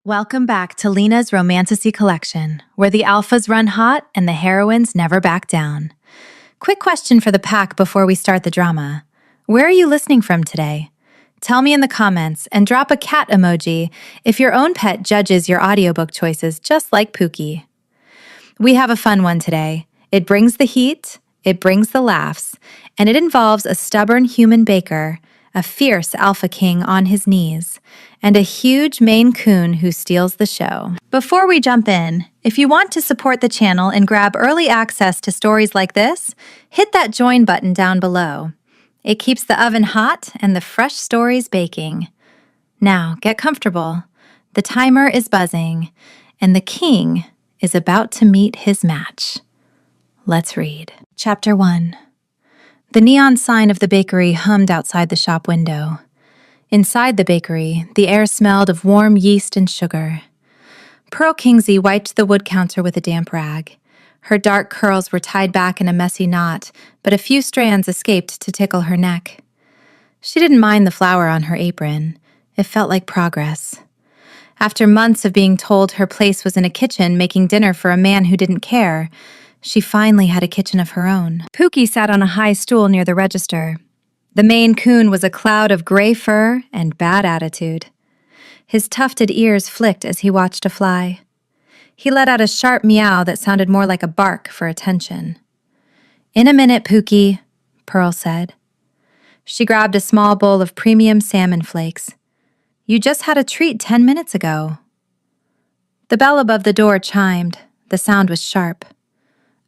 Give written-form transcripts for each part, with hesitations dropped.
Welcome back to Lena's Romantasy Collection, where the alphas run hot and the heroines never back down. Quick question for the pack before we start the drama. Where are you listening from today? Tell me in the comments and drop a cat emoji if your own pet judges your audiobook choices just like Pookie. We have a fun one today. It brings the heat, it brings the laughs, and it involves a stubborn human baker, a fierce alpha king on his knees, and a huge Maine Coon who steals the show. Before we jump in, if you want to support the channel and grab early access to stories like this, hit that join button down below. It keeps the oven hot and the fresh stories baking. Now, get comfortable. The timer is buzzing, and the king is about to meet his match. Let's read. Chapter 1. The neon sign of the bakery hummed outside the shop window. Inside the bakery, the air smelled of warm yeast and sugar. Pearl Kingsley wiped the wood counter with a damp rag. Her dark curls were tied back in a messy knot, but a few strands escaped to tickle her neck. She didn't mind the flour on her apron. It felt like progress. After months of being told her place was in a kitchen making dinner for a man who didn't care, she finally had a kitchen of her own. Pookie sat on a high stool near the register. The Maine Coon was a cloud of gray fur and bad attitude. His tufted ears flicked as he watched a fly. He let out a sharp meow that sounded more like a bark for attention. "In a minute, Pookie," Pearl said. She grabbed a small bowl of premium salmon flakes. "You just had a treat 10 minutes ago." The bell above the door chimed. The sound was sharp.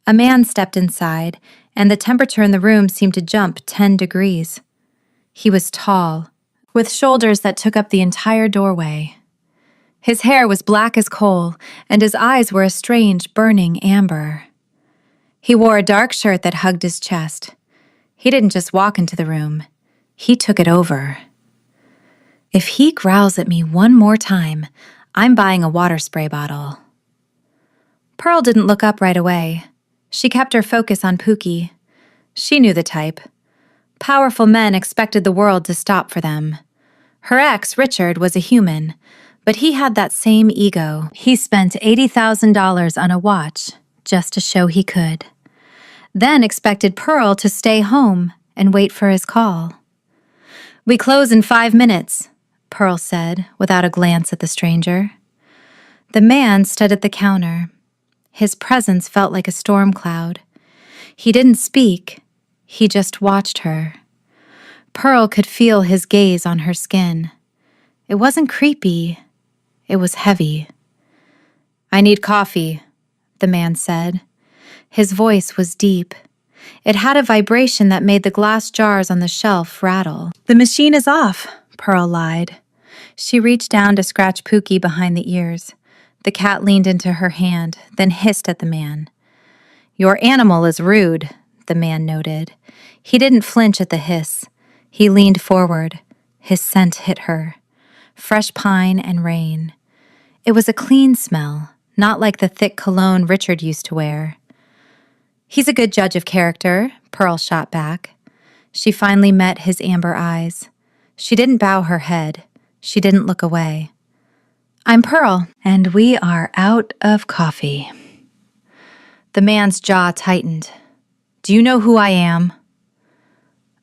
A man stepped inside, and the temperature in the room seemed to jump 10 degrees. He was tall, with shoulders that took up the entire doorway. His hair was black as coal, and his eyes were a strange, burning amber. He wore a dark shirt that hugged his chest. He didn't just walk into the room. He took it over. "If he growls at me one more time, I'm buying a water spray bottle." Pearl didn't look up right away. She kept her focus on Pookie. She knew the type. Powerful men expected the world to stop for them. Her ex, Richard, was a human, but he had that same ego. He spent $80,000 on a watch just to show he could. Then expected Pearl to stay home and wait for his call. "We close in 5 minutes," Pearl said, without a glance at the stranger. The man stood at the counter. His presence felt like a storm cloud. He didn't speak. He just watched her. Pearl could feel his gaze on her skin. It wasn't creepy. It was heavy. "I need coffee," the man said. His voice was deep. It had a vibration that made the glass jars on the shelf rattle. "The machine is off," Pearl lied. She reached down to scratch Pookie behind the ears. The cat leaned into her hand, then hissed at the man. "Your animal is rude," the man noted. He didn't flinch at the hiss. He leaned forward. His scent hit her. Fresh pine and rain. It was a clean smell, not like the thick cologne Richard used to wear. "He's a good judge of character," Pearl shot back. She finally met his amber eyes. She didn't bow her head. She didn't look away. "I'm Pearl, and we are out of coffee." The man's jaw tightened. "Do you know who I am?"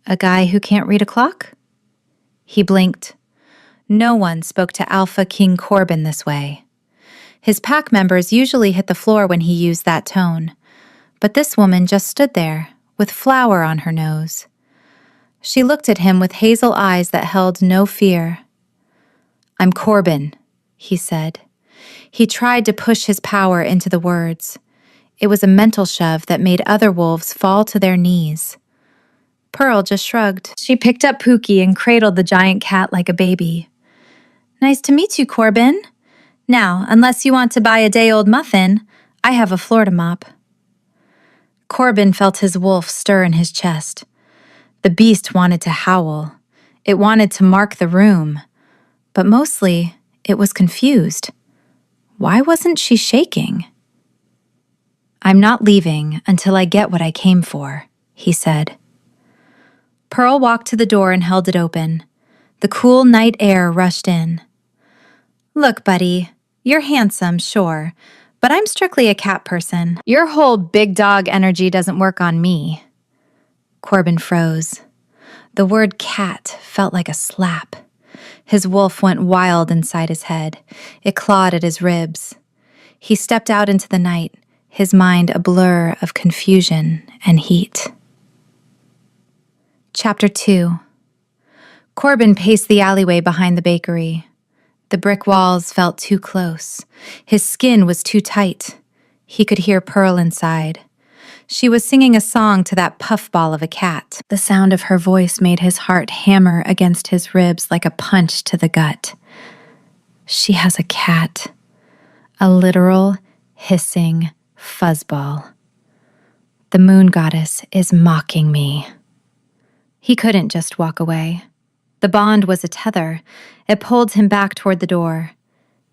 "A guy who can't read a clock?" He blinked. No one spoke to Alpha King Corbin this way. His pack members usually hit the floor when he used that tone, but this woman just stood there, with flour on her nose. She looked at him with hazel eyes that held no fear. "I'm Corbin," he said. He tried to push his power into the words. It was a mental shove that made other wolves fall to their knees. Pearl just shrugged. She picked up Pookie and cradled the giant cat like a baby. "Nice to meet you, Corbin. Now, unless you want to buy a day-old muffin, I have a floor to mop." Corbin felt his wolf stir in his chest. The beast wanted to howl. It wanted to mark the room. But mostly, it was confused. Why wasn't she shaking? "I'm not leaving until I get what I came for," he said. Pearl walked to the door and held it open. The cool night air rushed in. "Look, buddy, You're handsome, sure, but I'm strictly a cat person. Your whole big dog energy doesn't work on me." Corbin froze. The word cat felt like a slap. His wolf went wild inside his head. It clawed at his ribs. He stepped out into the night, his mind a blur of confusion and heat. Chapter 2. Corbin paced the alleyway behind the bakery. The brick walls felt too close. His skin was too tight. He could hear Pearl inside. She was singing a song to that puffball of a cat. The sound of her voice made his heart hammer against his ribs like a punch to the gut. She has a cat. A literal, hissing fuzzball. The moon goddess is mocking me. He couldn't just walk away. The bond was a tether. It pulled him back toward the door.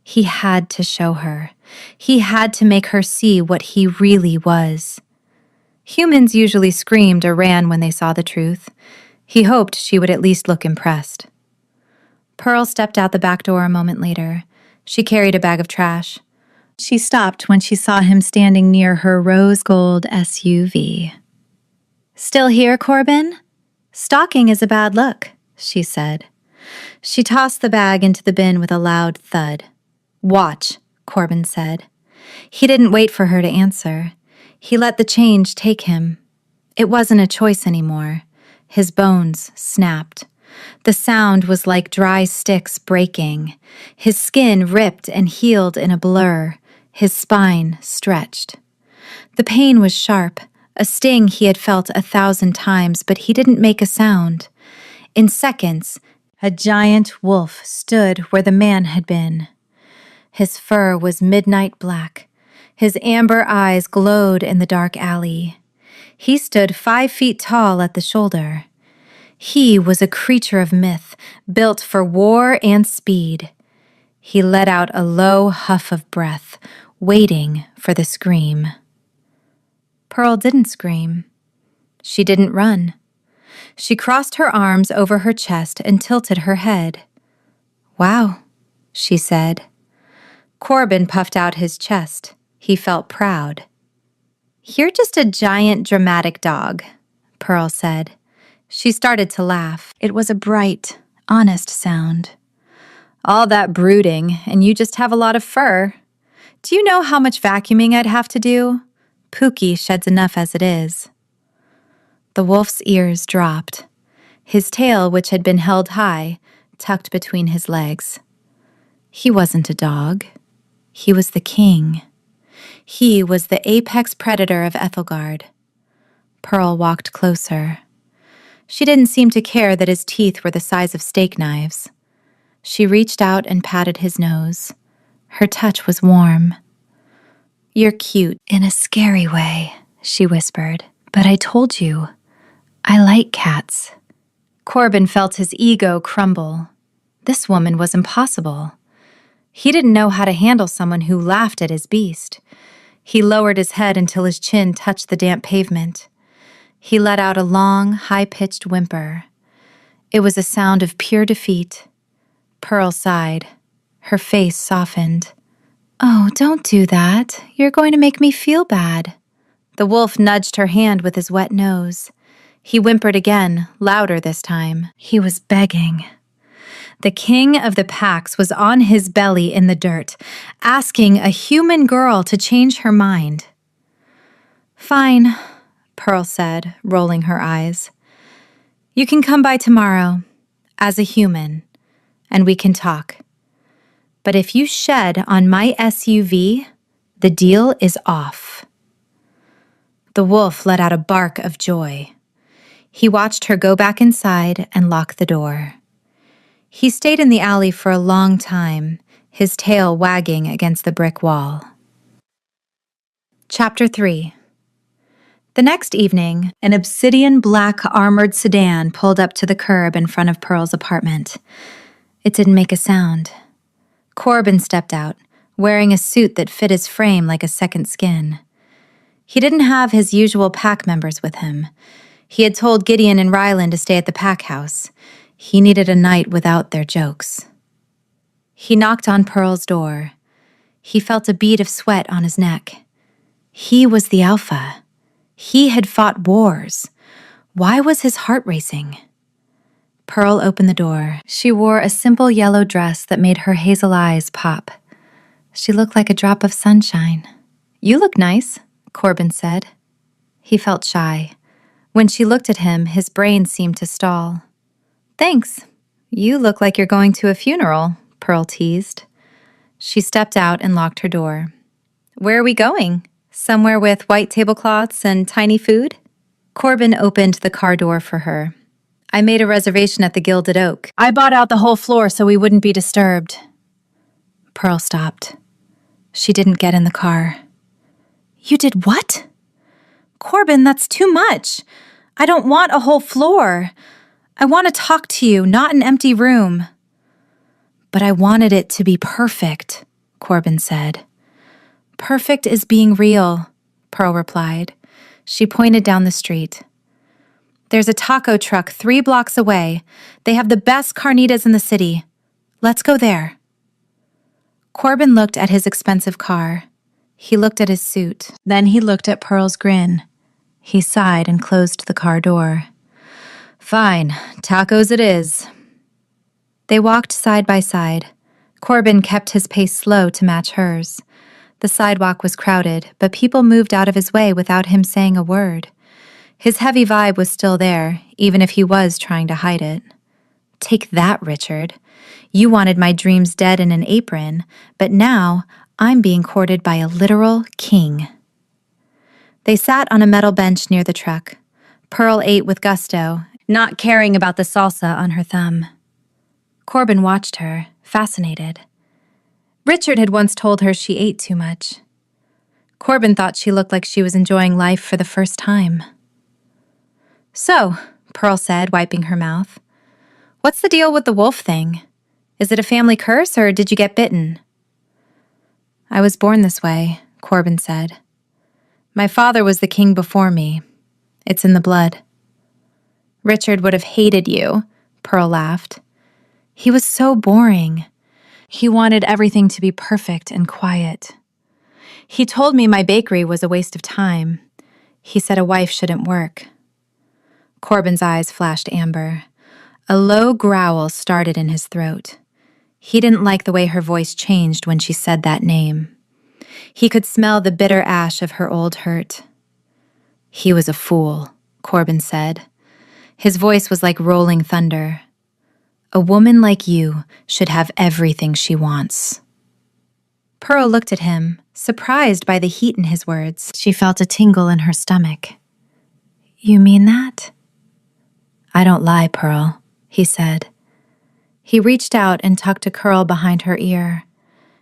He had to show her. He had to make her see what he really was. Humans usually screamed or ran when they saw the truth. He hoped she would at least look impressed. Pearl stepped out the back door a moment later. She carried a bag of trash. She stopped when she saw him standing near her rose gold SUV. "Still here, Corbin? Stalking is a bad look," she said. She tossed the bag into the bin with a loud thud. "Watch," Corbin said. He didn't wait for her to answer. He let the change take him. It wasn't a choice anymore. His bones snapped. The sound was like dry sticks breaking. His skin ripped and healed in a blur. His spine stretched. The pain was sharp, a sting he had felt 1,000 times, but he didn't make a sound. In seconds, a giant wolf stood where the man had been. His fur was midnight black. His amber eyes glowed in the dark alley. He stood 5 feet tall at the shoulder. He was a creature of myth, built for war and speed. He let out a low huff of breath, waiting for the scream. Pearl didn't scream. She didn't run. She crossed her arms over her chest and tilted her head. "Wow," she said. Corbin puffed out his chest. He felt proud. "You're just a giant, dramatic dog," Pearl said. She started to laugh. It was a bright, honest sound. "All that brooding, and you just have a lot of fur. Do you know how much vacuuming I'd have to do? Pookie sheds enough as it is." The wolf's ears dropped. His tail, which had been held high, tucked between his legs. He wasn't a dog. He was the king. He was the apex predator of Ethelgard. Pearl walked closer. She didn't seem to care that his teeth were the size of steak knives. She reached out and patted his nose. Her touch was warm. "You're cute in a scary way," she whispered. "But I told you, I like cats." Corbin felt his ego crumble. This woman was impossible. He didn't know how to handle someone who laughed at his beast. He lowered his head until his chin touched the damp pavement. He let out a long, high-pitched whimper. It was a sound of pure defeat. Pearl sighed. Her face softened. "Oh, don't do that. You're going to make me feel bad." The wolf nudged her hand with his wet nose. He whimpered again, louder this time. He was begging. The king of the packs was on his belly in the dirt, asking a human girl to change her mind. "Fine," Pearl said, rolling her eyes. "You can come by tomorrow, as a human, and we can talk. But if you shed on my SUV, the deal is off." The wolf let out a bark of joy. He watched her go back inside and lock the door. He stayed in the alley for a long time, his tail wagging against the brick wall. Chapter 3. The next evening, an obsidian black armored sedan pulled up to the curb in front of Pearl's apartment. It didn't make a sound. Corbin stepped out, wearing a suit that fit his frame like a second skin. He didn't have his usual pack members with him. He had told Gideon and Ryland to stay at the pack house. He needed a night without their jokes. He knocked on Pearl's door. He felt a bead of sweat on his neck. He was the alpha. He had fought wars. Why was his heart racing? Pearl opened the door. She wore a simple yellow dress that made her hazel eyes pop. She looked like a drop of sunshine. "You look nice," Corbin said. He felt shy. When she looked at him, his brain seemed to stall. "Thanks. You look like you're going to a funeral," Pearl teased. She stepped out and locked her door. "Where are we going? Somewhere with white tablecloths and tiny food?" Corbin opened the car door for her. "I made a reservation at the Gilded Oak. I bought out the whole floor so we wouldn't be disturbed." Pearl stopped. She didn't get in the car. "You did what?" "Corbin, that's too much. I don't want a whole floor. I want to talk to you, not an empty room." "But I wanted it to be perfect," Corbin said. "Perfect is being real," Pearl replied. She pointed down the street. "There's a taco truck 3 blocks away. They have the best carnitas in the city. Let's go there." Corbin looked at his expensive car. He looked at his suit. Then he looked at Pearl's grin. He sighed and closed the car door. "Fine, tacos it is." They walked side by side. Corbin kept his pace slow to match hers. The sidewalk was crowded, but people moved out of his way without him saying a word. His heavy vibe was still there, even if he was trying to hide it. "Take that, Richard. You wanted my dreams dead in an apron, but now I'm being courted by a literal king." They sat on a metal bench near the truck. Pearl ate with gusto, not caring about the salsa on her thumb. Corbin watched her, fascinated. Richard had once told her she ate too much. Corbin thought she looked like she was enjoying life for the first time. "So," Pearl said, wiping her mouth, "what's the deal with the wolf thing? Is it a family curse, or did you get bitten?" "I was born this way," Corbin said. "My father was the king before me. It's in the blood." "Richard would have hated you," Pearl laughed. "He was so boring. He wanted everything to be perfect and quiet. He told me my bakery was a waste of time. He said a wife shouldn't work." Corbin's eyes flashed amber. A low growl started in his throat. He didn't like the way her voice changed when she said that name. He could smell the bitter ash of her old hurt. "He was a fool," Corbin said. His voice was like rolling thunder. "A woman like you should have everything she wants." Pearl looked at him, surprised by the heat in his words. She felt a tingle in her stomach. "You mean that?" "I don't lie, Pearl," he said. He reached out and tucked a curl behind her ear.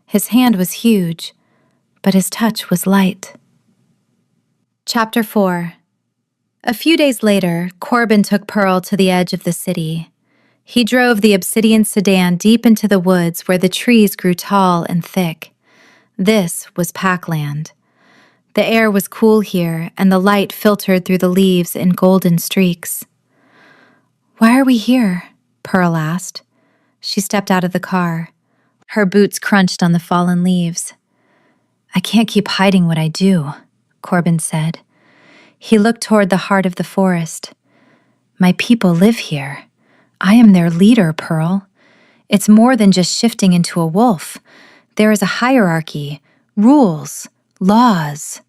His hand was huge, but his touch was light. Chapter 4. A few days later, Corbin took Pearl to the edge of the city. He drove the obsidian sedan deep into the woods where the trees grew tall and thick. This was Packland. The air was cool here, and the light filtered through the leaves in golden streaks. "Why are we here?" Pearl asked. She stepped out of the car. Her boots crunched on the fallen leaves. "I can't keep hiding what I do," Corbin said. He looked toward the heart of the forest. "My people live here. I am their leader, Pearl. It's more than just shifting into a wolf. There is a hierarchy, rules, laws.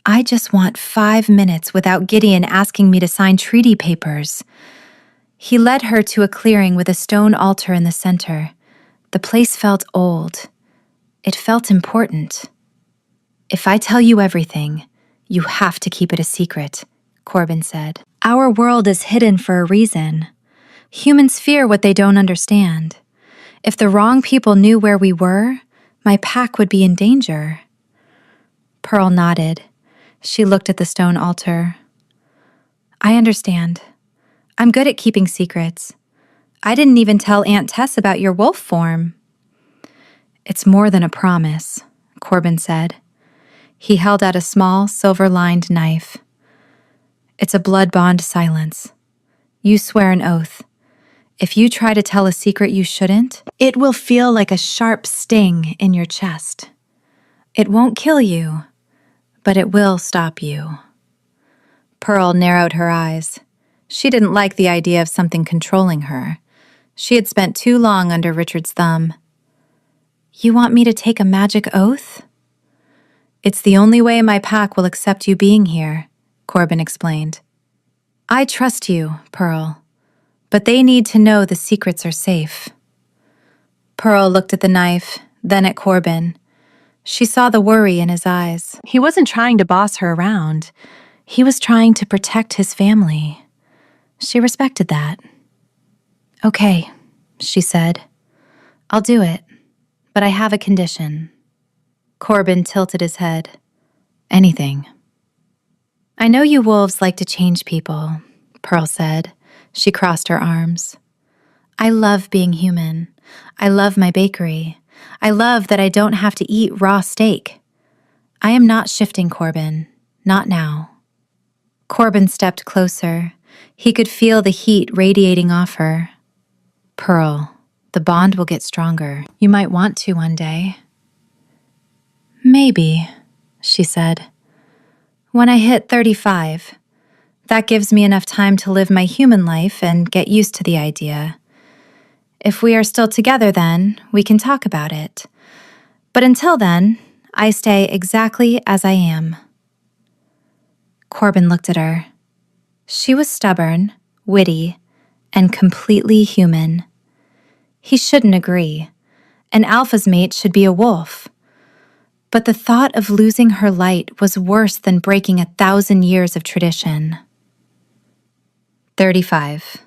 I just want 5 minutes without Gideon asking me to sign treaty papers." He led her to a clearing with a stone altar in the center. The place felt old. It felt important. "If I tell you everything, you have to keep it a secret," Corbin said. "Our world is hidden for a reason. Humans fear what they don't understand. If the wrong people knew where we were, my pack would be in danger." Pearl nodded. She looked at the stone altar. "I understand. I'm good at keeping secrets. I didn't even tell Aunt Tess about your wolf form." "It's more than a promise," Corbin said. He held out a small, silver-lined knife. "It's a blood bond silence. You swear an oath. If you try to tell a secret you shouldn't, it will feel like a sharp sting in your chest. It won't kill you, but it will stop you. Pearl narrowed her eyes. She didn't like the idea of something controlling her. She had spent too long under Richard's thumb. You want me to take a magic oath? It's the only way my pack will accept you being here, Corbin explained. I trust you, Pearl, but they need to know the secrets are safe. Pearl looked at the knife, then at Corbin. She saw the worry in his eyes. He wasn't trying to boss her around. He was trying to protect his family. She respected that. Okay, she said. I'll do it, but I have a condition. Corbin tilted his head. Anything. I know you wolves like to change people, Pearl said. She crossed her arms. I love being human. I love my bakery. I love that I don't have to eat raw steak. I am not shifting, Corbin. Not now. Corbin stepped closer. He could feel the heat radiating off her. Pearl, the bond will get stronger. You might want to one day. Maybe, she said. When I hit 35, that gives me enough time to live my human life and get used to the idea. If we are still together then, we can talk about it. But until then, I stay exactly as I am. Corbin looked at her. She was stubborn, witty, and completely human. He shouldn't agree. An alpha's mate should be a wolf. But the thought of losing her light was worse than breaking 1,000 years of tradition. 35,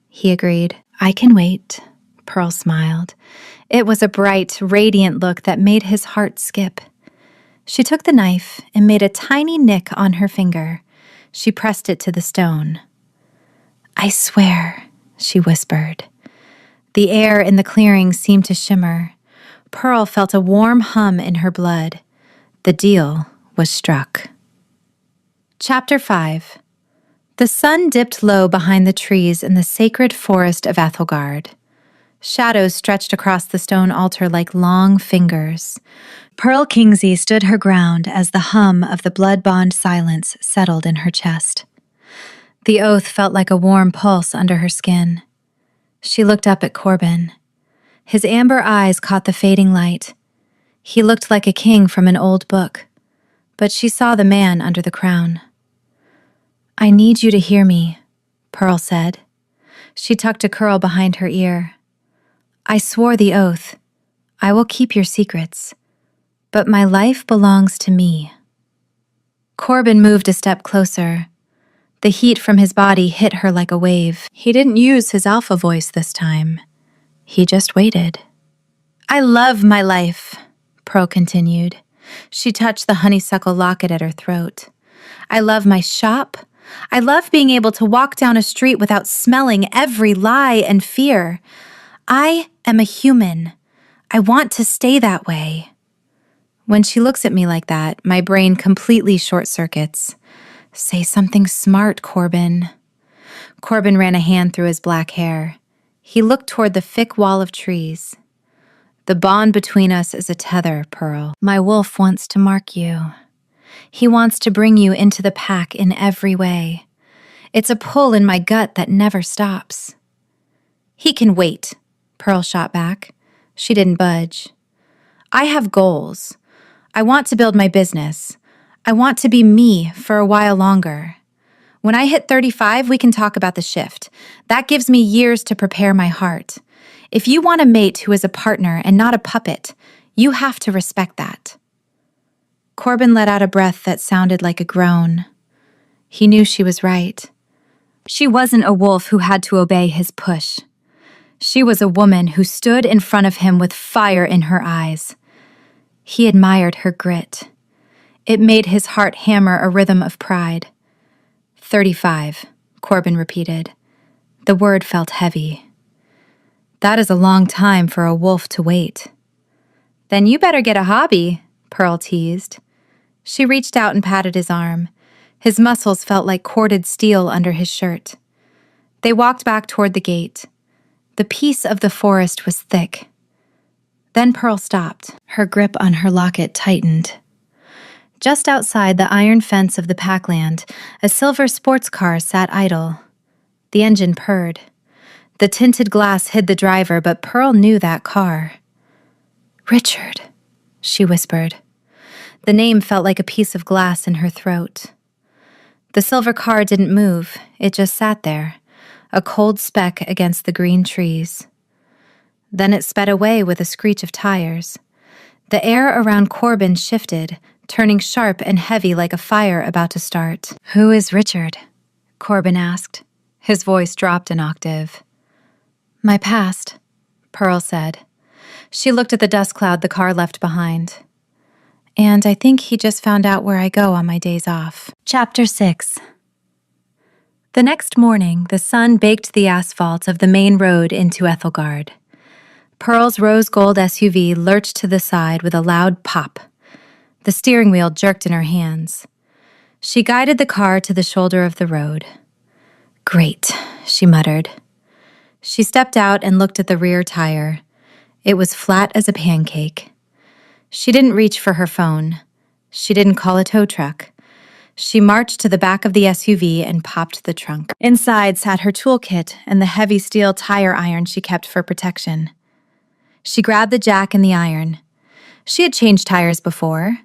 he agreed. I can wait, Pearl smiled. It was a bright, radiant look that made his heart skip. She took the knife and made a tiny nick on her finger. She pressed it to the stone. I swear, she whispered. The air in the clearing seemed to shimmer. Pearl felt a warm hum in her blood. The deal was struck. Chapter 5. The sun dipped low behind the trees in the sacred forest of Ethelgard. Shadows stretched across the stone altar like long fingers. Pearl Kingsley stood her ground as the hum of the blood-bond silence settled in her chest. The oath felt like a warm pulse under her skin. She looked up at Corbin. His amber eyes caught the fading light. He looked like a king from an old book, but she saw the man under the crown. I need you to hear me, Pearl said. She tucked a curl behind her ear. I swore the oath. I will keep your secrets, but my life belongs to me. Corbin moved a step closer. The heat from his body hit her like a wave. He didn't use his alpha voice this time. He just waited. I love my life, Pearl continued. She touched the honeysuckle locket at her throat. I love my shop. I love being able to walk down a street without smelling every lie and fear. I am a human. I want to stay that way. When she looks at me like that, my brain completely short-circuits. Say something smart, Corbin. Corbin ran a hand through his black hair. He looked toward the thick wall of trees. The bond between us is a tether, Pearl. My wolf wants to mark you. He wants to bring you into the pack in every way. It's a pull in my gut that never stops. He can wait, Pearl shot back. She didn't budge. I have goals. I want to build my business. I want to be me for a while longer. When I hit 35, we can talk about the shift. That gives me years to prepare my heart. If you want a mate who is a partner and not a puppet, you have to respect that. Corbin let out a breath that sounded like a groan. He knew she was right. She wasn't a wolf who had to obey his push. She was a woman who stood in front of him with fire in her eyes. He admired her grit. It made his heart hammer a rhythm of pride. 35, Corbin repeated. The word felt heavy. That is a long time for a wolf to wait. Then you better get a hobby, Pearl teased. She reached out and patted his arm. His muscles felt like corded steel under his shirt. They walked back toward the gate. The peace of the forest was thick. Then Pearl stopped. Her grip on her locket tightened. Just outside the iron fence of the packland, a silver sports car sat idle. The engine purred. The tinted glass hid the driver, but Pearl knew that car. "Richard," she whispered. The name felt like a piece of glass in her throat. The silver car didn't move. It just sat there, a cold speck against the green trees. Then it sped away with a screech of tires. The air around Corbin shifted, turning sharp and heavy like a fire about to start. "Who is Richard?" Corbin asked. His voice dropped an octave. "My past," Pearl said. She looked at the dust cloud the car left behind. "And I think he just found out where I go on my days off." Chapter 6. The next morning, the sun baked the asphalt of the main road into Ethelgard. Pearl's rose gold SUV lurched to the side with a loud pop. The steering wheel jerked in her hands. She guided the car to the shoulder of the road. "Great," she muttered. She stepped out and looked at the rear tire. It was flat as a pancake. She didn't reach for her phone. She didn't call a tow truck. She marched to the back of the SUV and popped the trunk. Inside sat her toolkit and the heavy steel tire iron she kept for protection. She grabbed the jack and the iron. She had changed tires before.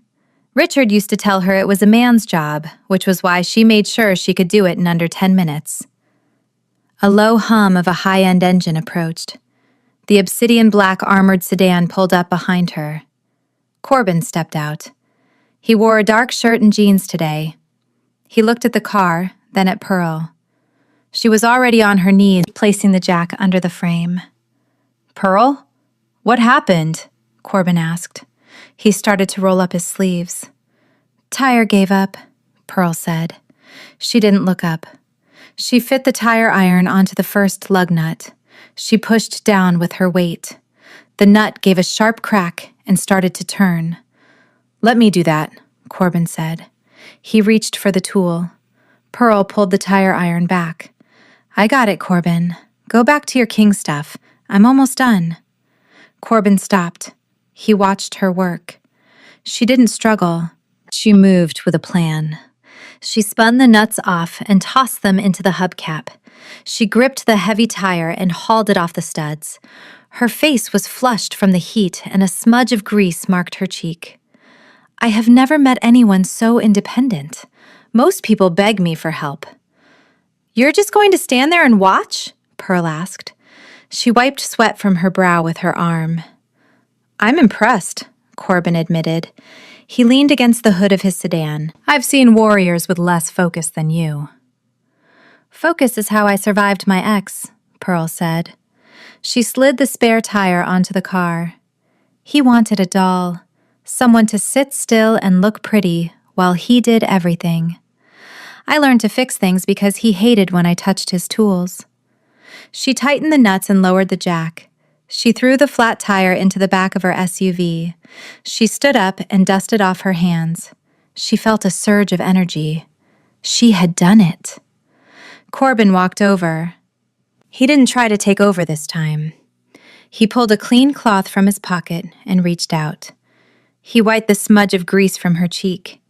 Richard used to tell her it was a man's job, which was why she made sure she could do it in under 10 minutes. A low hum of a high-end engine approached. The obsidian black armored sedan pulled up behind her. Corbin stepped out. He wore a dark shirt and jeans today. He looked at the car, then at Pearl. She was already on her knees, placing the jack under the frame. "Pearl? What happened?" Corbin asked. He started to roll up his sleeves. "Tire gave up," Pearl said. She didn't look up. She fit the tire iron onto the first lug nut. She pushed down with her weight. The nut gave a sharp crack and started to turn. "Let me do that," Corbin said. He reached for the tool. Pearl pulled the tire iron back. "I got it, Corbin. Go back to your king stuff. I'm almost done." Corbin stopped. He watched her work. She didn't struggle. She moved with a plan. She spun the nuts off and tossed them into the hubcap. She gripped the heavy tire and hauled it off the studs. Her face was flushed from the heat, and a smudge of grease marked her cheek. "I have never met anyone so independent. Most people beg me for help." "You're just going to stand there and watch?" Pearl asked. She wiped sweat from her brow with her arm. "I'm impressed," Corbin admitted. He leaned against the hood of his sedan. "I've seen warriors with less focus than you." "Focus is how I survived my ex," Pearl said. She slid the spare tire onto the car. He wanted a doll, someone to sit still and look pretty while he did everything. I learned to fix things because he hated when I touched his tools. She tightened the nuts and lowered the jack. She threw the flat tire into the back of her SUV. She stood up and dusted off her hands. She felt a surge of energy. She had done it. Corbin walked over. He didn't try to take over this time. He pulled a clean cloth from his pocket and reached out. He wiped the smudge of grease from her cheek.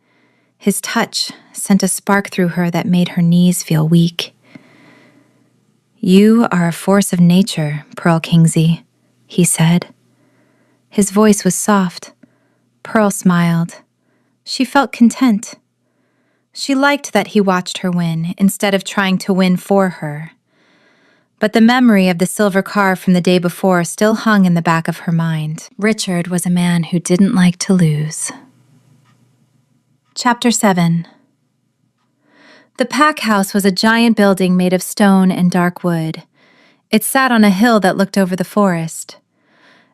His touch sent a spark through her that made her knees feel weak. "You are a force of nature, Pearl Kingsley," he said. His voice was soft. Pearl smiled. She felt content. She liked that he watched her win instead of trying to win for her. But the memory of the silver car from the day before still hung in the back of her mind. Richard was a man who didn't like to lose. Chapter 7. The pack house was a giant building made of stone and dark wood. It sat on a hill that looked over the forest.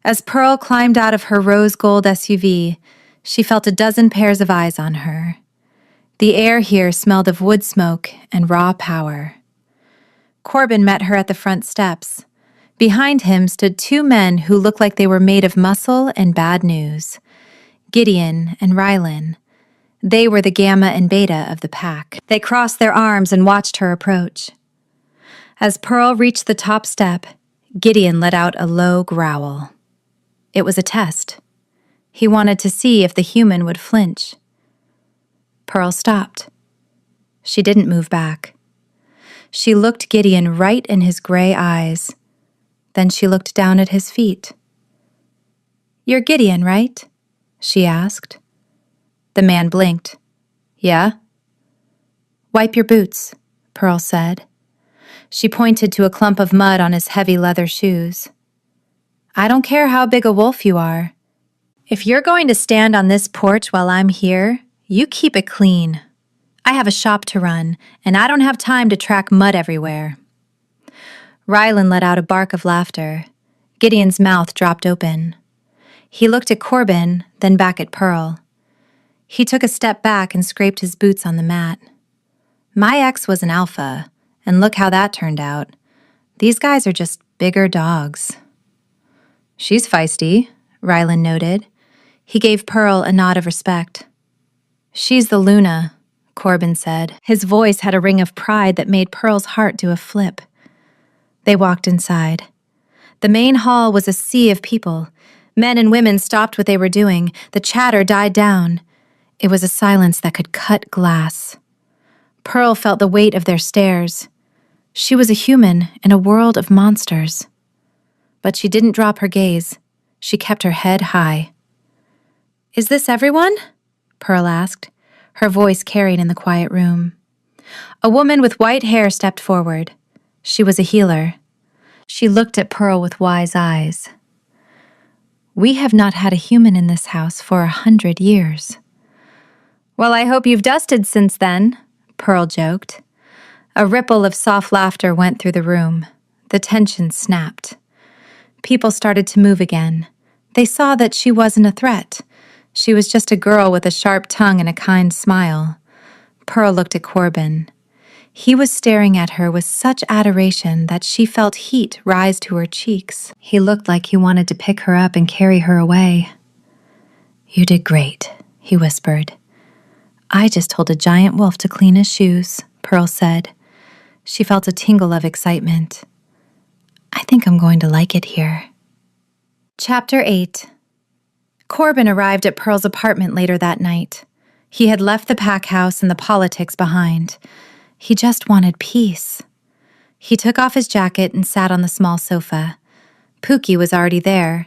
As Pearl climbed out of her rose gold SUV, she felt a dozen pairs of eyes on her. The air here smelled of wood smoke and raw power. Corbin met her at the front steps. Behind him stood two men who looked like they were made of muscle and bad news. Gideon and Rylan. They were the Gamma and Beta of the pack. They crossed their arms and watched her approach. As Pearl reached the top step, Gideon let out a low growl. It was a test. He wanted to see if the human would flinch. Pearl stopped. She didn't move back. She looked Gideon right in his gray eyes. Then she looked down at his feet. "You're Gideon, right?" she asked. The man blinked. "Yeah?" "Wipe your boots," Pearl said. She pointed to a clump of mud on his heavy leather shoes. "I don't care how big a wolf you are. If you're going to stand on this porch while I'm here, you keep it clean. I have a shop to run, and I don't have time to track mud everywhere." Rylan let out a bark of laughter. Gideon's mouth dropped open. He looked at Corbin, then back at Pearl. He took a step back and scraped his boots on the mat. "My ex was an alpha, and look how that turned out. These guys are just bigger dogs." "She's feisty," Rylan noted. He gave Pearl a nod of respect. "She's the Luna," Corbin said. His voice had a ring of pride that made Pearl's heart do a flip. They walked inside. The main hall was a sea of people. Men and women stopped what they were doing. The chatter died down. It was a silence that could cut glass. Pearl felt the weight of their stares. She was a human in a world of monsters. But she didn't drop her gaze. She kept her head high. "Is this everyone?" Pearl asked. Her voice carried in the quiet room. A woman with white hair stepped forward. She was a healer. She looked at Pearl with wise eyes. "We have not had a human in this house for 100 years. "Well, I hope you've dusted since then," Pearl joked. A ripple of soft laughter went through the room. The tension snapped. People started to move again. They saw that she wasn't a threat. She was just a girl with a sharp tongue and a kind smile. Pearl looked at Corbin. He was staring at her with such adoration that she felt heat rise to her cheeks. He looked like he wanted to pick her up and carry her away. "You did great," he whispered. "I just told a giant wolf to clean his shoes," Pearl said. She felt a tingle of excitement. "I think I'm going to like it here." Chapter 8. Corbin arrived at Pearl's apartment later that night. He had left the pack house and the politics behind. He just wanted peace. He took off his jacket and sat on the small sofa. Pookie was already there.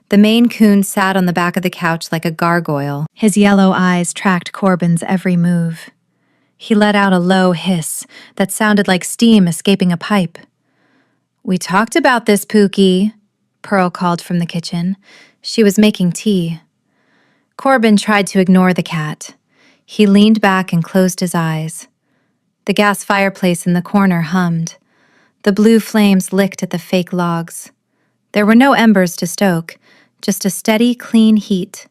The Maine Coon sat on the back of the couch like a gargoyle. His yellow eyes tracked Corbin's every move. He let out a low hiss that sounded like steam escaping a pipe. "We talked about this, Pookie," Pearl called from the kitchen. She was making tea. Corbin tried to ignore the cat. He leaned back and closed his eyes. The gas fireplace in the corner hummed. The blue flames licked at the fake logs. There were no embers to stoke, just a steady, clean heat.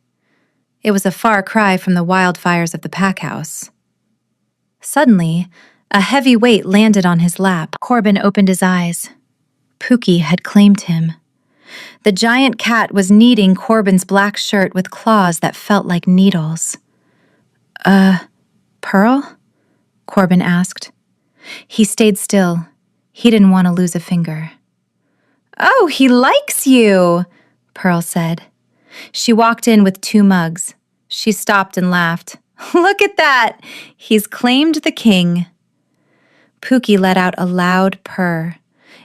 It was a far cry from the wildfires of the pack house. Suddenly, a heavy weight landed on his lap. Corbin opened his eyes. Pookie had claimed him. The giant cat was kneading Corbin's black shirt with claws that felt like needles. Pearl?" Corbin asked. He stayed still. He didn't want to lose a finger. "Oh, he likes you," Pearl said. She walked in with 2 mugs. She stopped and laughed. "Look at that! He's claimed the king." Pookie let out a loud purr.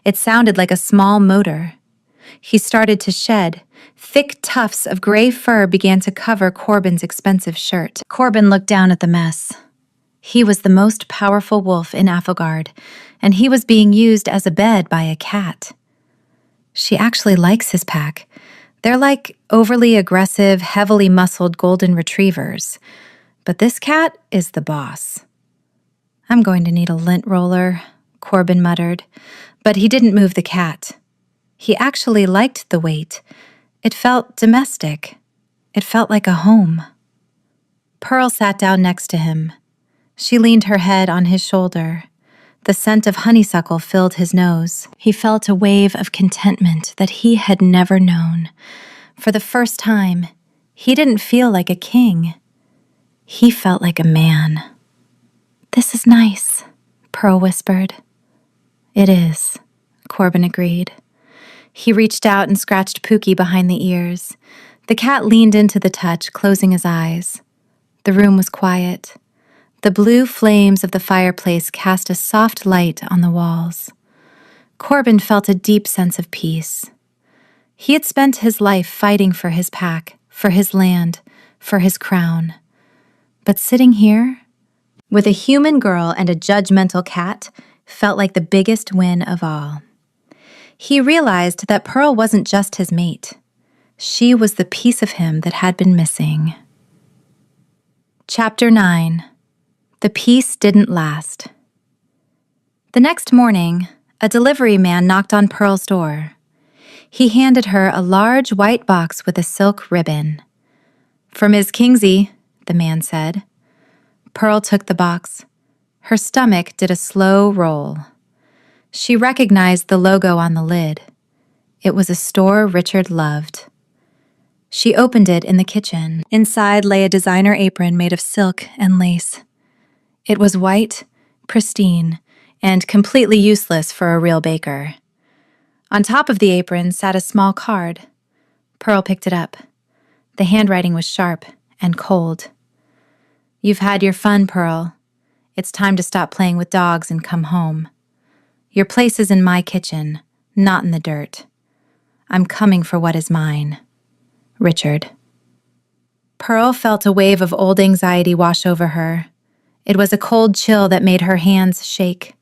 It sounded like a small motor. He started to shed. Thick tufts of gray fur began to cover Corbin's expensive shirt. Corbin looked down at the mess. He was the most powerful wolf in Affogard, and he was being used as a bed by a cat. She actually likes his pack. They're like overly aggressive, heavily muscled golden retrievers. But this cat is the boss. "I'm going to need a lint roller," Corbin muttered, but he didn't move the cat. He actually liked the weight. It felt domestic. It felt like a home. Pearl sat down next to him. She leaned her head on his shoulder. The scent of honeysuckle filled his nose. He felt a wave of contentment that he had never known. For the first time, he didn't feel like a king. He felt like a man. "This is nice," Pearl whispered. "It is," Corbin agreed. He reached out and scratched Pookie behind the ears. The cat leaned into the touch, closing his eyes. The room was quiet. The blue flames of the fireplace cast a soft light on the walls. Corbin felt a deep sense of peace. He had spent his life fighting for his pack, for his land, for his crown. But sitting here, with a human girl and a judgmental cat, felt like the biggest win of all. He realized that Pearl wasn't just his mate. She was the piece of him that had been missing. Chapter 9. The Peace Didn't Last. The next morning, a delivery man knocked on Pearl's door. He handed her a large white box with a silk ribbon. "For Ms. Kingsley," the man said. Pearl took the box. Her stomach did a slow roll. She recognized the logo on the lid. It was a store Richard loved. She opened it in the kitchen. Inside lay a designer apron made of silk and lace. It was white, pristine, and completely useless for a real baker. On top of the apron sat a small card. Pearl picked it up. The handwriting was sharp and cold. "You've had your fun, Pearl. It's time to stop playing with dogs and come home. Your place is in my kitchen, not in the dirt. I'm coming for what is mine. Richard." Pearl felt a wave of old anxiety wash over her. It was a cold chill that made her hands shake.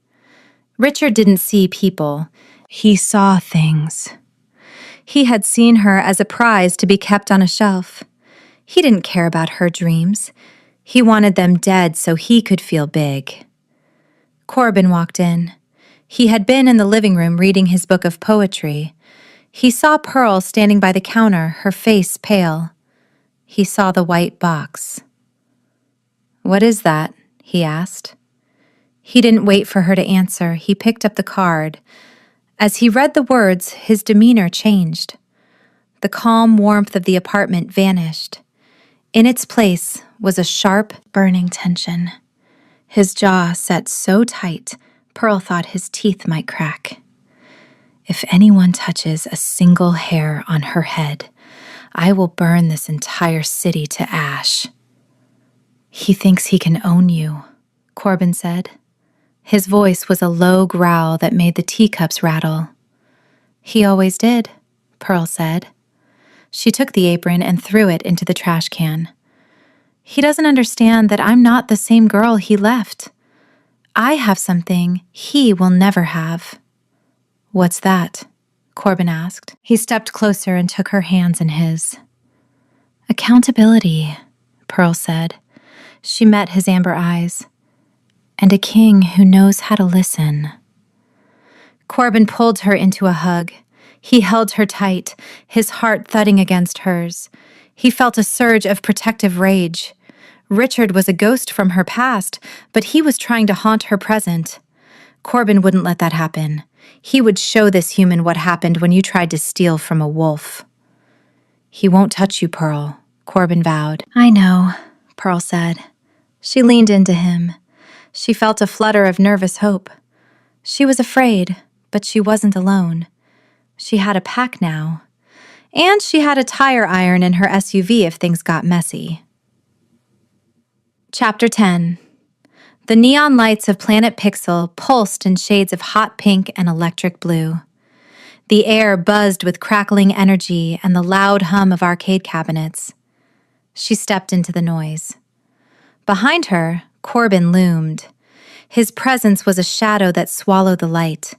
Richard didn't see people. He saw things. He had seen her as a prize to be kept on a shelf. He didn't care about her dreams. He wanted them dead so he could feel big. Corbin walked in. He had been in the living room reading his book of poetry. He saw Pearl standing by the counter, her face pale. He saw the white box. "What is that?" he asked. He didn't wait for her to answer. He picked up the card. As he read the words, his demeanor changed. The calm warmth of the apartment vanished. In its place was a sharp, burning tension. His jaw set so tight, Pearl thought his teeth might crack. "If anyone touches a single hair on her head, I will burn this entire city to ash." "He thinks he can own you," Corbin said. His voice was a low growl that made the teacups rattle. "He always did," Pearl said. She took the apron and threw it into the trash can. "He doesn't understand that I'm not the same girl he left. I have something he will never have." "What's that?" Corbin asked. He stepped closer and took her hands in his. "Accountability," Pearl said. She met his amber eyes. "And a king who knows how to listen." Corbin pulled her into a hug. He held her tight, his heart thudding against hers. He felt a surge of protective rage. Richard was a ghost from her past, but he was trying to haunt her present. Corbin wouldn't let that happen. He would show this human what happened when you tried to steal from a wolf. "He won't touch you, Pearl," Corbin vowed. "I know," Pearl said. She leaned into him. She felt a flutter of nervous hope. She was afraid, but she wasn't alone. She had a pack now. And she had a tire iron in her SUV if things got messy. Chapter 10. The neon lights of Planet Pixel pulsed in shades of hot pink and electric blue. The air buzzed with crackling energy and the loud hum of arcade cabinets. She stepped into the noise. Behind her, Corbin loomed. His presence was a shadow that swallowed the light.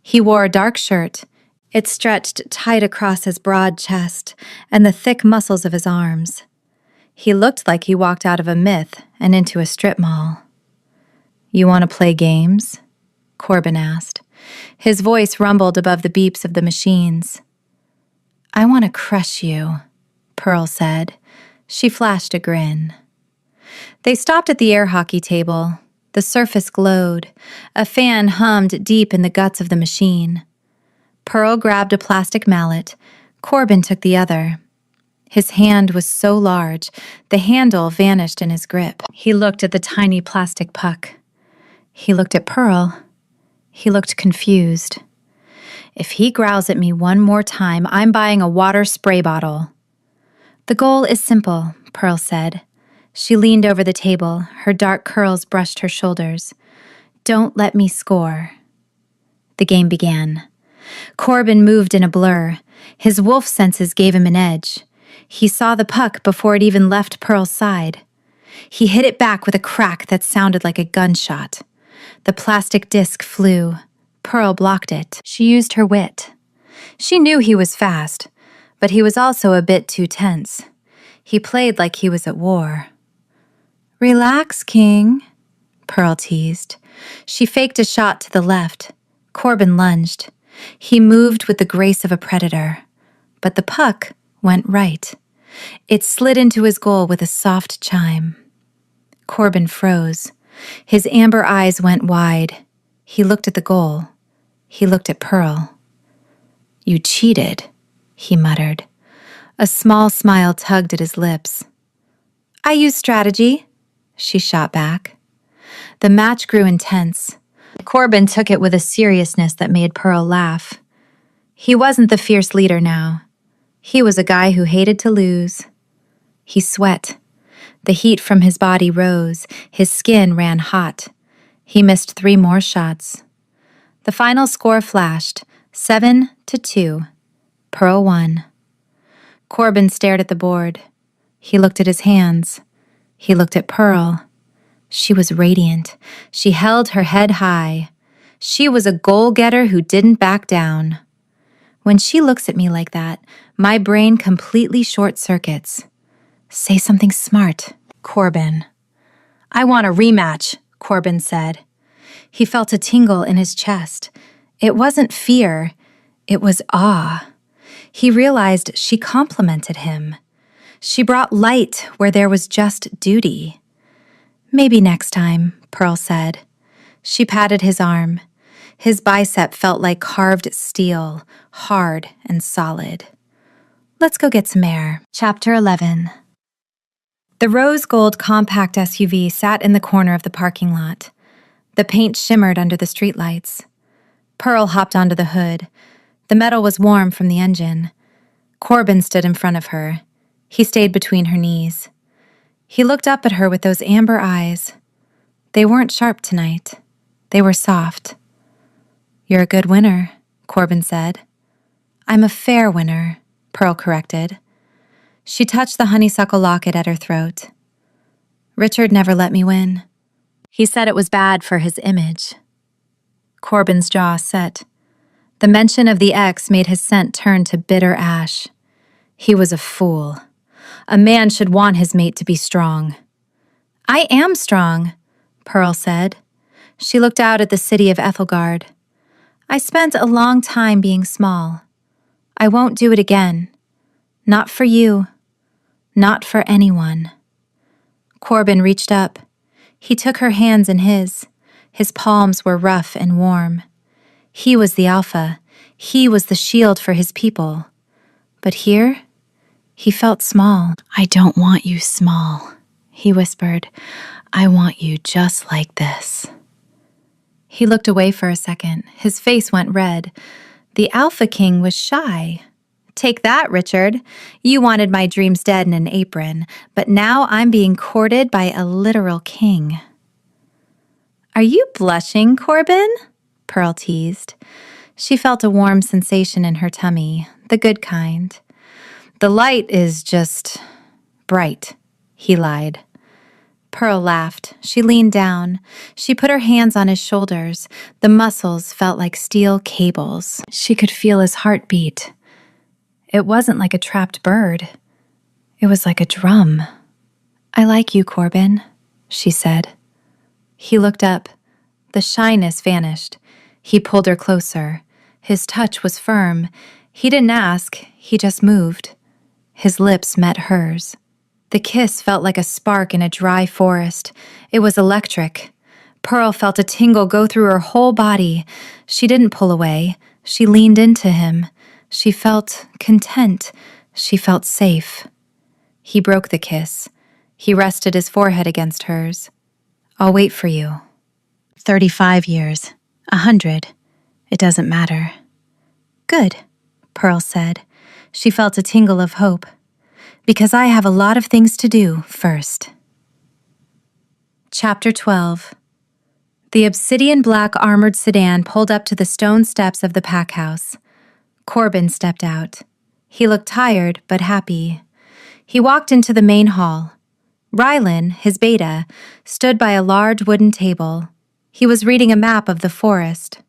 He wore a dark shirt. It stretched tight across his broad chest and the thick muscles of his arms. He looked like he walked out of a myth and into a strip mall. "You want to play games?" Corbin asked. His voice rumbled above the beeps of the machines. "I want to crush you," Pearl said. She flashed a grin. They stopped at the air hockey table. The surface glowed. A fan hummed deep in the guts of the machine. Pearl grabbed a plastic mallet. Corbin took the other. His hand was so large, the handle vanished in his grip. He looked at the tiny plastic puck. He looked at Pearl. He looked confused. If he growls at me one more time, I'm buying a water spray bottle. The goal is simple, Pearl said. She leaned over the table. Her dark curls brushed her shoulders. Don't let me score. The game began. Corbin moved in a blur. His wolf senses gave him an edge. He saw the puck before it even left Pearl's side. He hit it back with a crack that sounded like a gunshot. The plastic disc flew. Pearl blocked it. She used her wit. She knew he was fast, but he was also a bit too tense. He played like he was at war. Relax, King, Pearl teased. She faked a shot to the left. Corbin lunged. He moved with the grace of a predator. But the puck went right. It slid into his goal with a soft chime. Corbin froze. His amber eyes went wide. He looked at the goal. He looked at Pearl. You cheated, he muttered. A small smile tugged at his lips. I used strategy, she shot back. The match grew intense. Corbin took it with a seriousness that made Pearl laugh. He wasn't the fierce leader now. He was a guy who hated to lose. He sweat. The heat from his body rose. His skin ran hot. He missed 3 more shots. The final score flashed, 7-2. Pearl won. Corbin stared at the board. He looked at his hands. He looked at Pearl. She was radiant. She held her head high. She was a goal-getter who didn't back down. When she looks at me like that, my brain completely short-circuits. Say something smart, Corbin. I want a rematch, Corbin said. He felt a tingle in his chest. It wasn't fear. It was awe. He realized she complimented him. She brought light where there was just duty. Maybe next time, Pearl said. She patted his arm. His bicep felt like carved steel, hard and solid. Let's go get some air. Chapter 11. The rose gold compact SUV sat in the corner of the parking lot. The paint shimmered under the streetlights. Pearl hopped onto the hood. The metal was warm from the engine. Corbin stood in front of her. He stayed between her knees. He looked up at her with those amber eyes. They weren't sharp tonight. They were soft. You're a good winner, Corbin said. I'm a fair winner, Pearl corrected. She touched the honeysuckle locket at her throat. Richard never let me win. He said it was bad for his image. Corbin's jaw set. The mention of the ex made his scent turn to bitter ash. He was a fool. A man should want his mate to be strong. I am strong, Pearl said. She looked out at the city of Ethelgard. I spent a long time being small. I won't do it again. Not for you. Not for anyone. Corbin reached up. He took her hands in his. His palms were rough and warm. He was the alpha. He was the shield for his people. But here, he felt small. I don't want you small, he whispered. I want you just like this. He looked away for a second. His face went red. The Alpha King was shy. Take that, Richard. You wanted my dreams dead in an apron, but now I'm being courted by a literal king. Are you blushing, Corbin? Pearl teased. She felt a warm sensation in her tummy, the good kind. The light is just bright, he lied. Pearl laughed. She leaned down. She put her hands on his shoulders. The muscles felt like steel cables. She could feel his heartbeat. It wasn't like a trapped bird. It was like a drum. I like you, Corbin, she said. He looked up. The shyness vanished. He pulled her closer. His touch was firm. He didn't ask. He just moved. His lips met hers. The kiss felt like a spark in a dry forest. It was electric. Pearl felt a tingle go through her whole body. She didn't pull away. She leaned into him. She felt content. She felt safe. He broke the kiss. He rested his forehead against hers. I'll wait for you. 35 years. 100. It doesn't matter. Good, Pearl said. She felt a tingle of hope. Because I have a lot of things to do first. Chapter 12. The obsidian black armored sedan pulled up to the stone steps of the pack house. Corbin stepped out. He looked tired but happy. He walked into the main hall. Rylan, his beta, stood by a large wooden table. He was reading a map of the forest.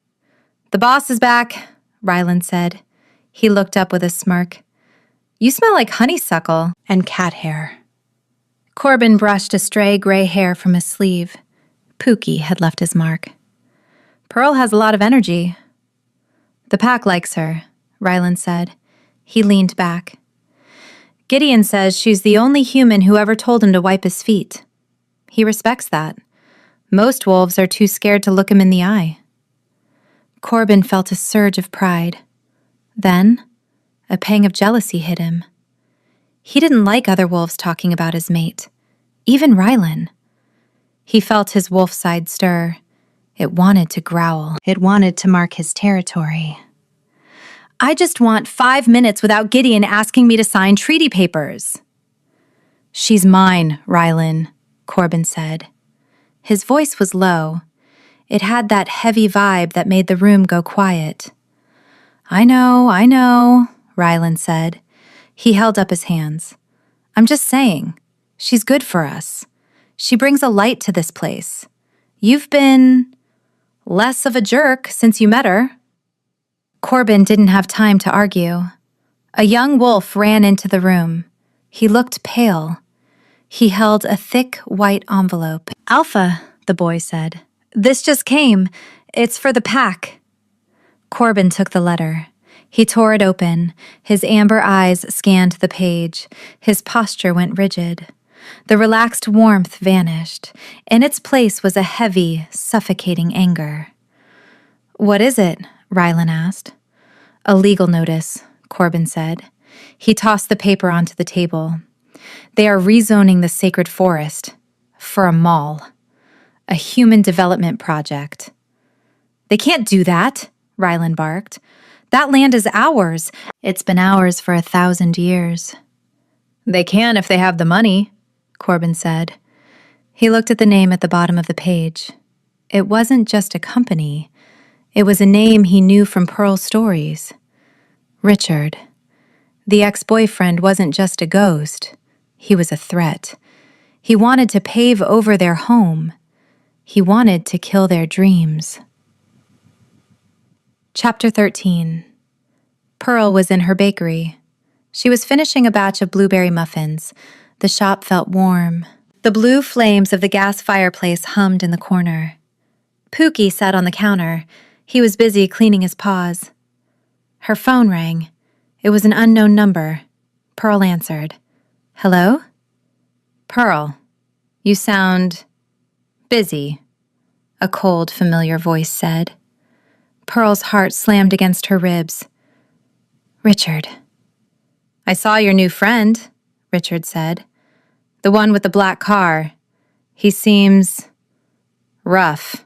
"The boss is back," Rylan said. He looked up with a smirk. "You smell like honeysuckle and cat hair." Corbin brushed a stray gray hair from his sleeve. Pookie had left his mark. "Pearl has a lot of energy." "The pack likes her," Rylan said. He leaned back. "Gideon says she's the only human who ever told him to wipe his feet. He respects that. Most wolves are too scared to look him in the eye." Corbin felt a surge of pride. Then, a pang of jealousy hit him. He didn't like other wolves talking about his mate, even Rylan. He felt his wolf side stir. It wanted to growl. It wanted to mark his territory. "I just want 5 minutes without Gideon asking me to sign treaty papers." "She's mine, Rylan," Corbin said. His voice was low. It had that heavy vibe that made the room go quiet. I know, Rylan said. He held up his hands. "I'm just saying, she's good for us. She brings a light to this place. You've been less of a jerk since you met her." Corbin didn't have time to argue. A young wolf ran into the room. He looked pale. He held a thick white envelope. "Alpha," the boy said. "This just came. It's for the pack." Corbin took the letter. He tore it open. His amber eyes scanned the page. His posture went rigid. The relaxed warmth vanished. In its place was a heavy, suffocating anger. "What is it?" Rylan asked. "A legal notice," Corbin said. He tossed the paper onto the table. "They are rezoning the sacred forest for a mall, a human development project." "They can't do that," Rylan barked. "That land is ours. It's been ours for 1,000 years." "They can if they have the money," Corbin said. He looked at the name at the bottom of the page. It wasn't just a company. It was a name he knew from Pearl's stories. Richard. The ex-boyfriend wasn't just a ghost. He was a threat. He wanted to pave over their home. He wanted to kill their dreams. Chapter 13. Pearl was in her bakery. She was finishing a batch of blueberry muffins. The shop felt warm. The blue flames of the gas fireplace hummed in the corner. Pookie sat on the counter. He was busy cleaning his paws. Her phone rang. It was an unknown number. Pearl answered. "Hello?" "Pearl, you sound busy," a cold, familiar voice said. Pearl's heart slammed against her ribs. "Richard." "I saw your new friend," Richard said. "The one with the black car. He seems rough.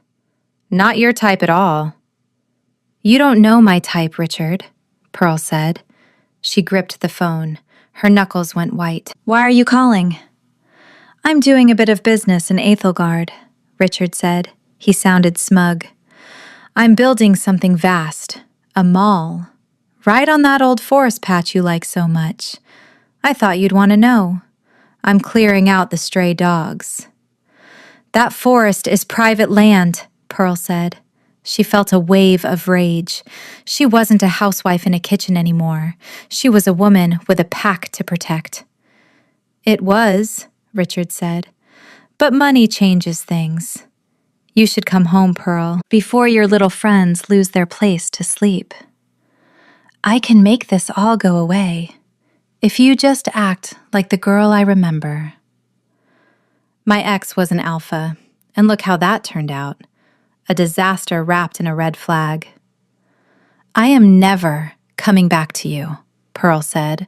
Not your type at all." "You don't know my type, Richard," Pearl said. She gripped the phone. Her knuckles went white. "Why are you calling?" "I'm doing a bit of business in Aethelgard," Richard said. He sounded smug. "I'm building something vast, a mall, right on that old forest patch you like so much. I thought you'd want to know. I'm clearing out the stray dogs." "That forest is private land," Pearl said. She felt a wave of rage. She wasn't a housewife in a kitchen anymore. She was a woman with a pack to protect. "It was," Richard said. "But money changes things. You should come home, Pearl, before your little friends lose their place to sleep. I can make this all go away, if you just act like the girl I remember." My ex was an alpha, and look how that turned out. A disaster wrapped in a red flag. "I am never coming back to you," Pearl said.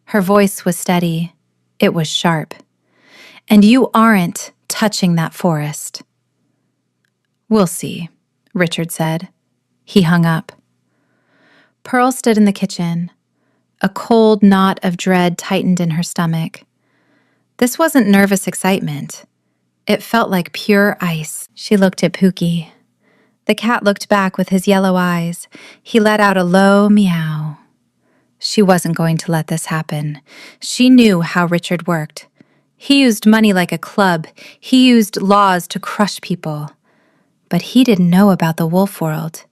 Her voice was steady. It was sharp. "And you aren't touching that forest." "We'll see," Richard said. He hung up. Pearl stood in the kitchen. A cold knot of dread tightened in her stomach. This wasn't nervous excitement. It felt like pure ice. She looked at Pookie. The cat looked back with his yellow eyes. He let out a low meow. She wasn't going to let this happen. She knew how Richard worked. He used money like a club. He used laws to crush people. But he didn't know about the wolf world.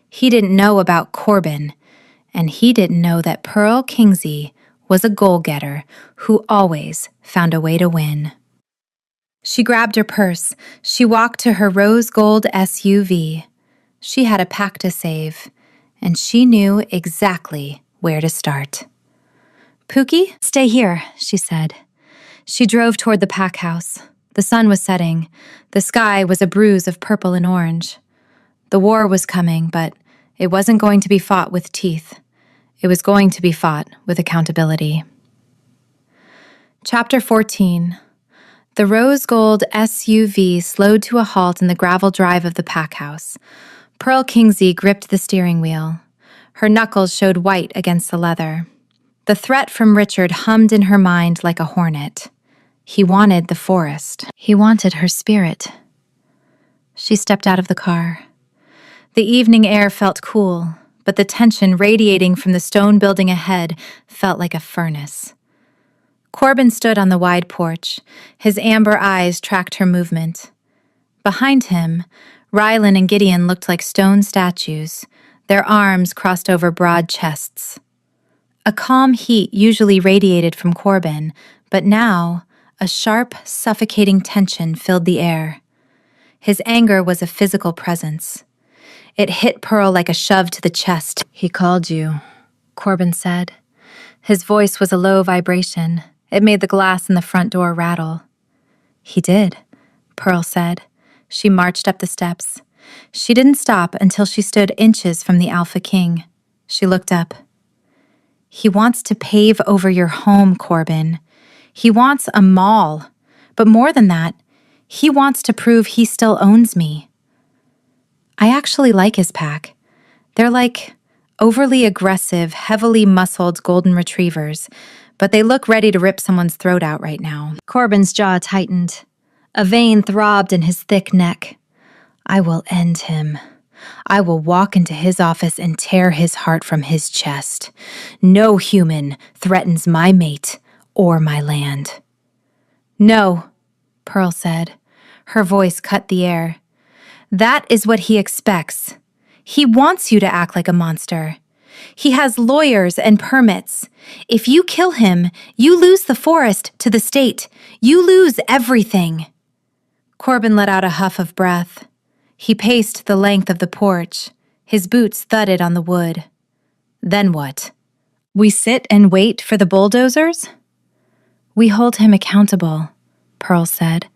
He didn't know about Corbin. And he didn't know that Pearl Kingsley was a goal-getter who always found a way to win. She grabbed her purse. She walked to her rose gold SUV. She had a pack to save, and she knew exactly where to start. "Pookie, stay here," she said. She drove toward the pack house. The sun was setting. The sky was a bruise of purple and orange. The war was coming, but it wasn't going to be fought with teeth. It was going to be fought with accountability. Chapter 14. The rose gold SUV slowed to a halt in the gravel drive of the pack house. Pearl Kingsley gripped the steering wheel. Her knuckles showed white against the leather. The threat from Richard hummed in her mind like a hornet. He wanted the forest. He wanted her spirit. She stepped out of the car. The evening air felt cool, but the tension radiating from the stone building ahead felt like a furnace. Corbin stood on the wide porch. His amber eyes tracked her movement. Behind him, Rylan and Gideon looked like stone statues, their arms crossed over broad chests. A calm heat usually radiated from Corbin, but now a sharp, suffocating tension filled the air. His anger was a physical presence. It hit Pearl like a shove to the chest. "He called you," Corbin said. His voice was a low vibration. It made the glass in the front door rattle. "He did," Pearl said. She marched up the steps. She didn't stop until she stood inches from the Alpha King. She looked up. "He wants to pave over your home, Corbin. He wants a mall. But more than that, he wants to prove he still owns me." I actually like his pack. They're like overly aggressive, heavily muscled golden retrievers, but they look ready to rip someone's throat out right now. Corbin's jaw tightened. A vein throbbed in his thick neck. "I will end him. I will walk into his office and tear his heart from his chest. No human threatens my mate or my land." "No," Pearl said. Her voice cut the air. "That is what he expects. He wants you to act like a monster. He has lawyers and permits. If you kill him, you lose the forest to the state. You lose everything." Corbin let out a huff of breath. He paced the length of the porch. His boots thudded on the wood. "Then what? We sit and wait for the bulldozers?" "We hold him accountable," Pearl said.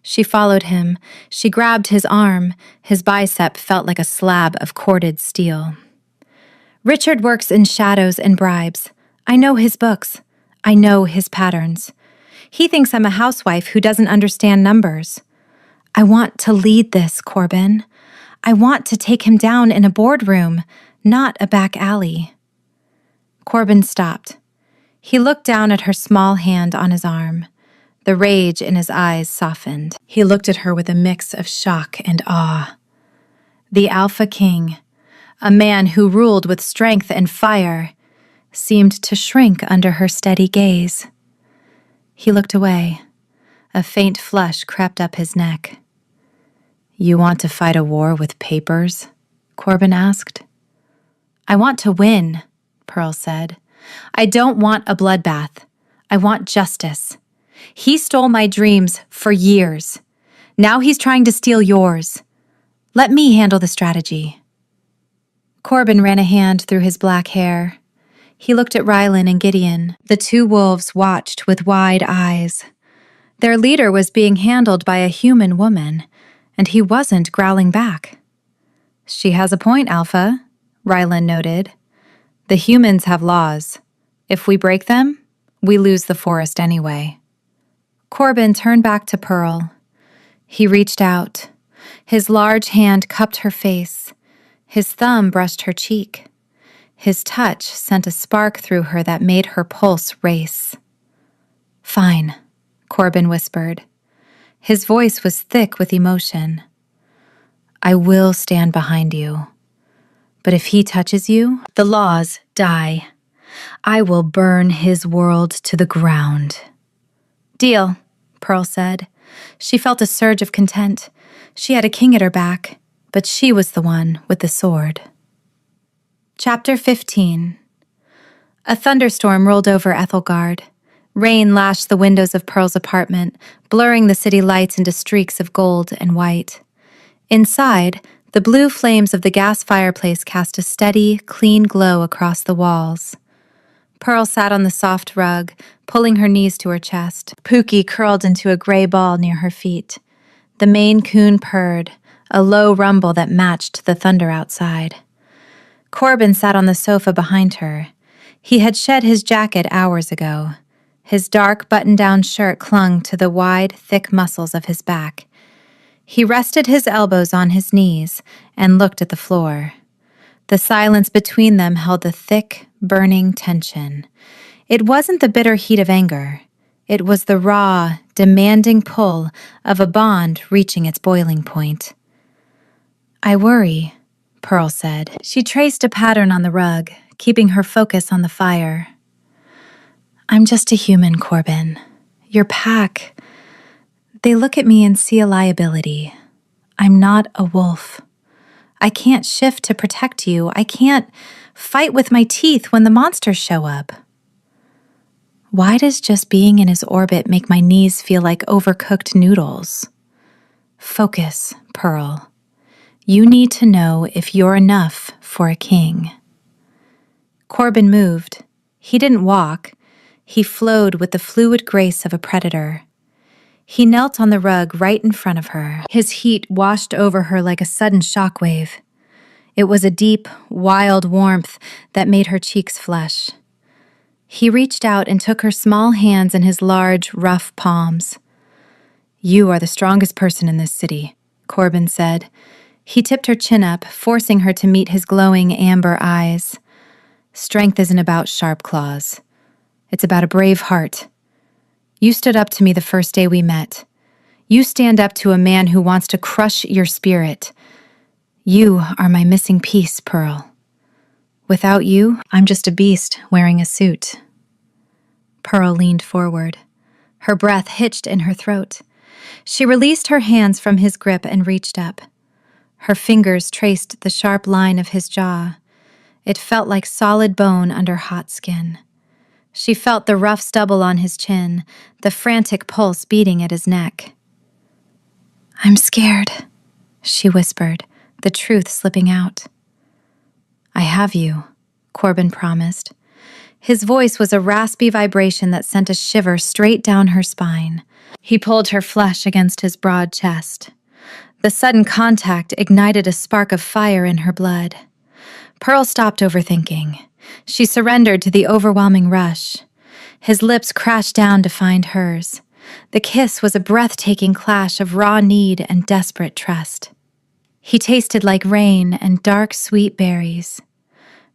She followed him. She grabbed his arm. His bicep felt like a slab of corded steel. "Richard works in shadows and bribes. I know his books. I know his patterns. He thinks I'm a housewife who doesn't understand numbers. I want to lead this, Corbin. I want to take him down in a boardroom, not a back alley." Corbin stopped. He looked down at her small hand on his arm. The rage in his eyes softened. He looked at her with a mix of shock and awe. The Alpha King, a man who ruled with strength and fire, seemed to shrink under her steady gaze. He looked away. A faint flush crept up his neck. "You want to fight a war with papers?" Corbin asked. "I want to win," Pearl said. "I don't want a bloodbath. I want justice. He stole my dreams for years. Now he's trying to steal yours. Let me handle the strategy." Corbin ran a hand through his black hair. He looked at Rylan and Gideon. The two wolves watched with wide eyes. Their leader was being handled by a human woman, and he wasn't growling back. "She has a point, Alpha," Rylan noted. "The humans have laws. If we break them, we lose the forest anyway." Corbin turned back to Pearl. He reached out. His large hand cupped her face. His thumb brushed her cheek. His touch sent a spark through her that made her pulse race. "Fine," Corbin whispered. His voice was thick with emotion. "I will stand behind you. But if he touches you, the laws die. I will burn his world to the ground." "Deal," Pearl said. She felt a surge of content. She had a king at her back, but she was the one with the sword. Chapter 15. A thunderstorm rolled over Ethelgard. Rain lashed the windows of Pearl's apartment, blurring the city lights into streaks of gold and white. Inside, the blue flames of the gas fireplace cast a steady, clean glow across the walls. Pearl sat on the soft rug, pulling her knees to her chest. Pookie curled into a gray ball near her feet. The Maine Coon purred, a low rumble that matched the thunder outside. Corbin sat on the sofa behind her. He had shed his jacket hours ago. His dark button-down shirt clung to the wide, thick muscles of his back. He rested his elbows on his knees and looked at the floor. The silence between them held a thick, burning tension. It wasn't the bitter heat of anger. It was the raw, demanding pull of a bond reaching its boiling point. "I worry," Pearl said. She traced a pattern on the rug, keeping her focus on the fire. "I'm just a human, Corbin. Your pack, they look at me and see a liability. I'm not a wolf. I can't shift to protect you. I can't fight with my teeth when the monsters show up. Why does just being in his orbit make my knees feel like overcooked noodles? Focus, Pearl. You need to know if you're enough for a king." Corbin moved. He didn't walk. He flowed with the fluid grace of a predator. He knelt on the rug right in front of her. His heat washed over her like a sudden shockwave. It was a deep, wild warmth that made her cheeks flush. He reached out and took her small hands in his large, rough palms. "You are the strongest person in this city," Corbin said. He tipped her chin up, forcing her to meet his glowing amber eyes. "Strength isn't about sharp claws. It's about a brave heart. You stood up to me the first day we met. You stand up to a man who wants to crush your spirit. You are my missing piece, Pearl. Without you, I'm just a beast wearing a suit." Pearl leaned forward. Her breath hitched in her throat. She released her hands from his grip and reached up. Her fingers traced the sharp line of his jaw. It felt like solid bone under hot skin. She felt the rough stubble on his chin, the frantic pulse beating at his neck. "I'm scared," she whispered, the truth slipping out. "I have you," Corbin promised. His voice was a raspy vibration that sent a shiver straight down her spine. He pulled her flesh against his broad chest. The sudden contact ignited a spark of fire in her blood. Pearl stopped overthinking. She surrendered to the overwhelming rush. His lips crashed down to find hers. The kiss was a breathtaking clash of raw need and desperate trust. He tasted like rain and dark, sweet berries.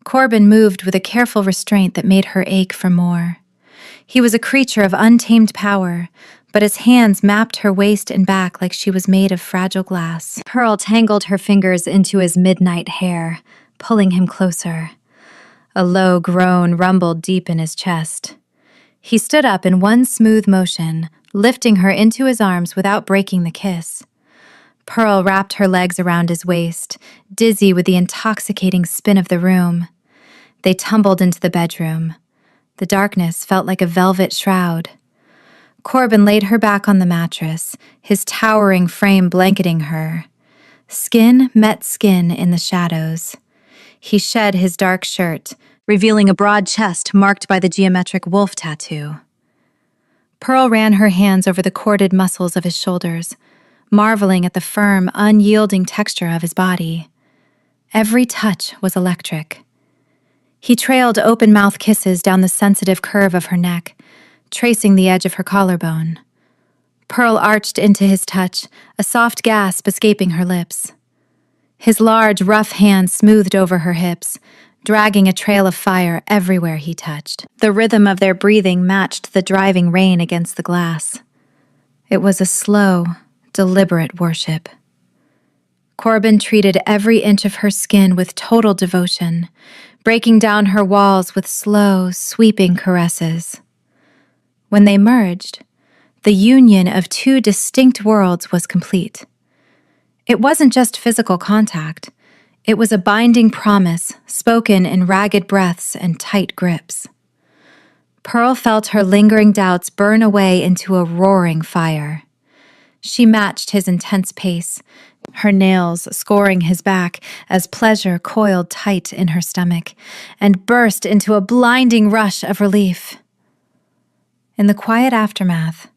Corbin moved with a careful restraint that made her ache for more. He was a creature of untamed power, but his hands mapped her waist and back like she was made of fragile glass. Pearl tangled her fingers into his midnight hair, pulling him closer. A low groan rumbled deep in his chest. He stood up in one smooth motion, lifting her into his arms without breaking the kiss. Pearl wrapped her legs around his waist, dizzy with the intoxicating spin of the room. They tumbled into the bedroom. The darkness felt like a velvet shroud. Corbin laid her back on the mattress, his towering frame blanketing her. Skin met skin in the shadows. He shed his dark shirt, revealing a broad chest marked by the geometric wolf tattoo. Pearl ran her hands over the corded muscles of his shoulders, marveling at the firm, unyielding texture of his body. Every touch was electric. He trailed open-mouth kisses down the sensitive curve of her neck, tracing the edge of her collarbone. Pearl arched into his touch, a soft gasp escaping her lips. His large, rough hand smoothed over her hips, dragging a trail of fire everywhere he touched. The rhythm of their breathing matched the driving rain against the glass. It was a slow, deliberate worship. Corbin treated every inch of her skin with total devotion, breaking down her walls with slow, sweeping caresses. When they merged, the union of two distinct worlds was complete. It wasn't just physical contact. It was a binding promise spoken in ragged breaths and tight grips. Pearl felt her lingering doubts burn away into a roaring fire. She matched his intense pace, her nails scoring his back as pleasure coiled tight in her stomach and burst into a blinding rush of relief. In the quiet aftermath,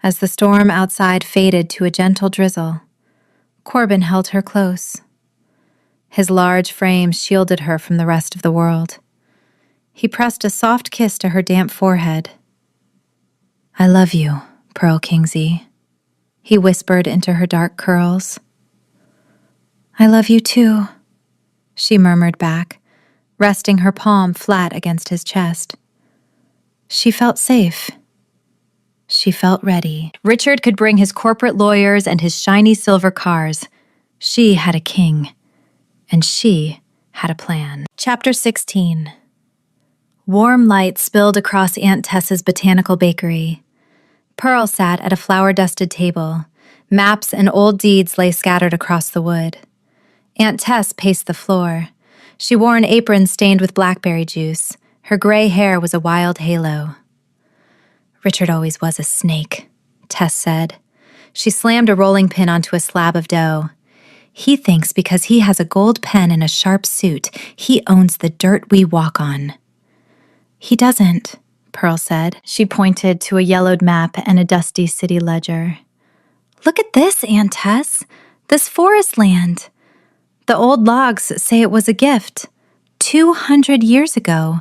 as the storm outside faded to a gentle drizzle, Corbin held her close. His large frame shielded her from the rest of the world. He pressed a soft kiss to her damp forehead. "I love you, Pearl Kingsley," he whispered into her dark curls. "I love you too," she murmured back, resting her palm flat against his chest. She felt safe. She felt ready. Richard could bring his corporate lawyers and his shiny silver cars. She had a king, and she had a plan. Chapter 16. Warm light spilled across Aunt Tess's botanical bakery. Pearl sat at a flower-dusted table. Maps and old deeds lay scattered across the wood. Aunt Tess paced the floor. She wore an apron stained with blackberry juice. Her gray hair was a wild halo. "Richard always was a snake," Tess said. She slammed a rolling pin onto a slab of dough. "He thinks because he has a gold pen and a sharp suit, he owns the dirt we walk on." "He doesn't," Pearl said. She pointed to a yellowed map and a dusty city ledger. "Look at this, Aunt Tess. This forest land. The old logs say it was a gift 200 years ago.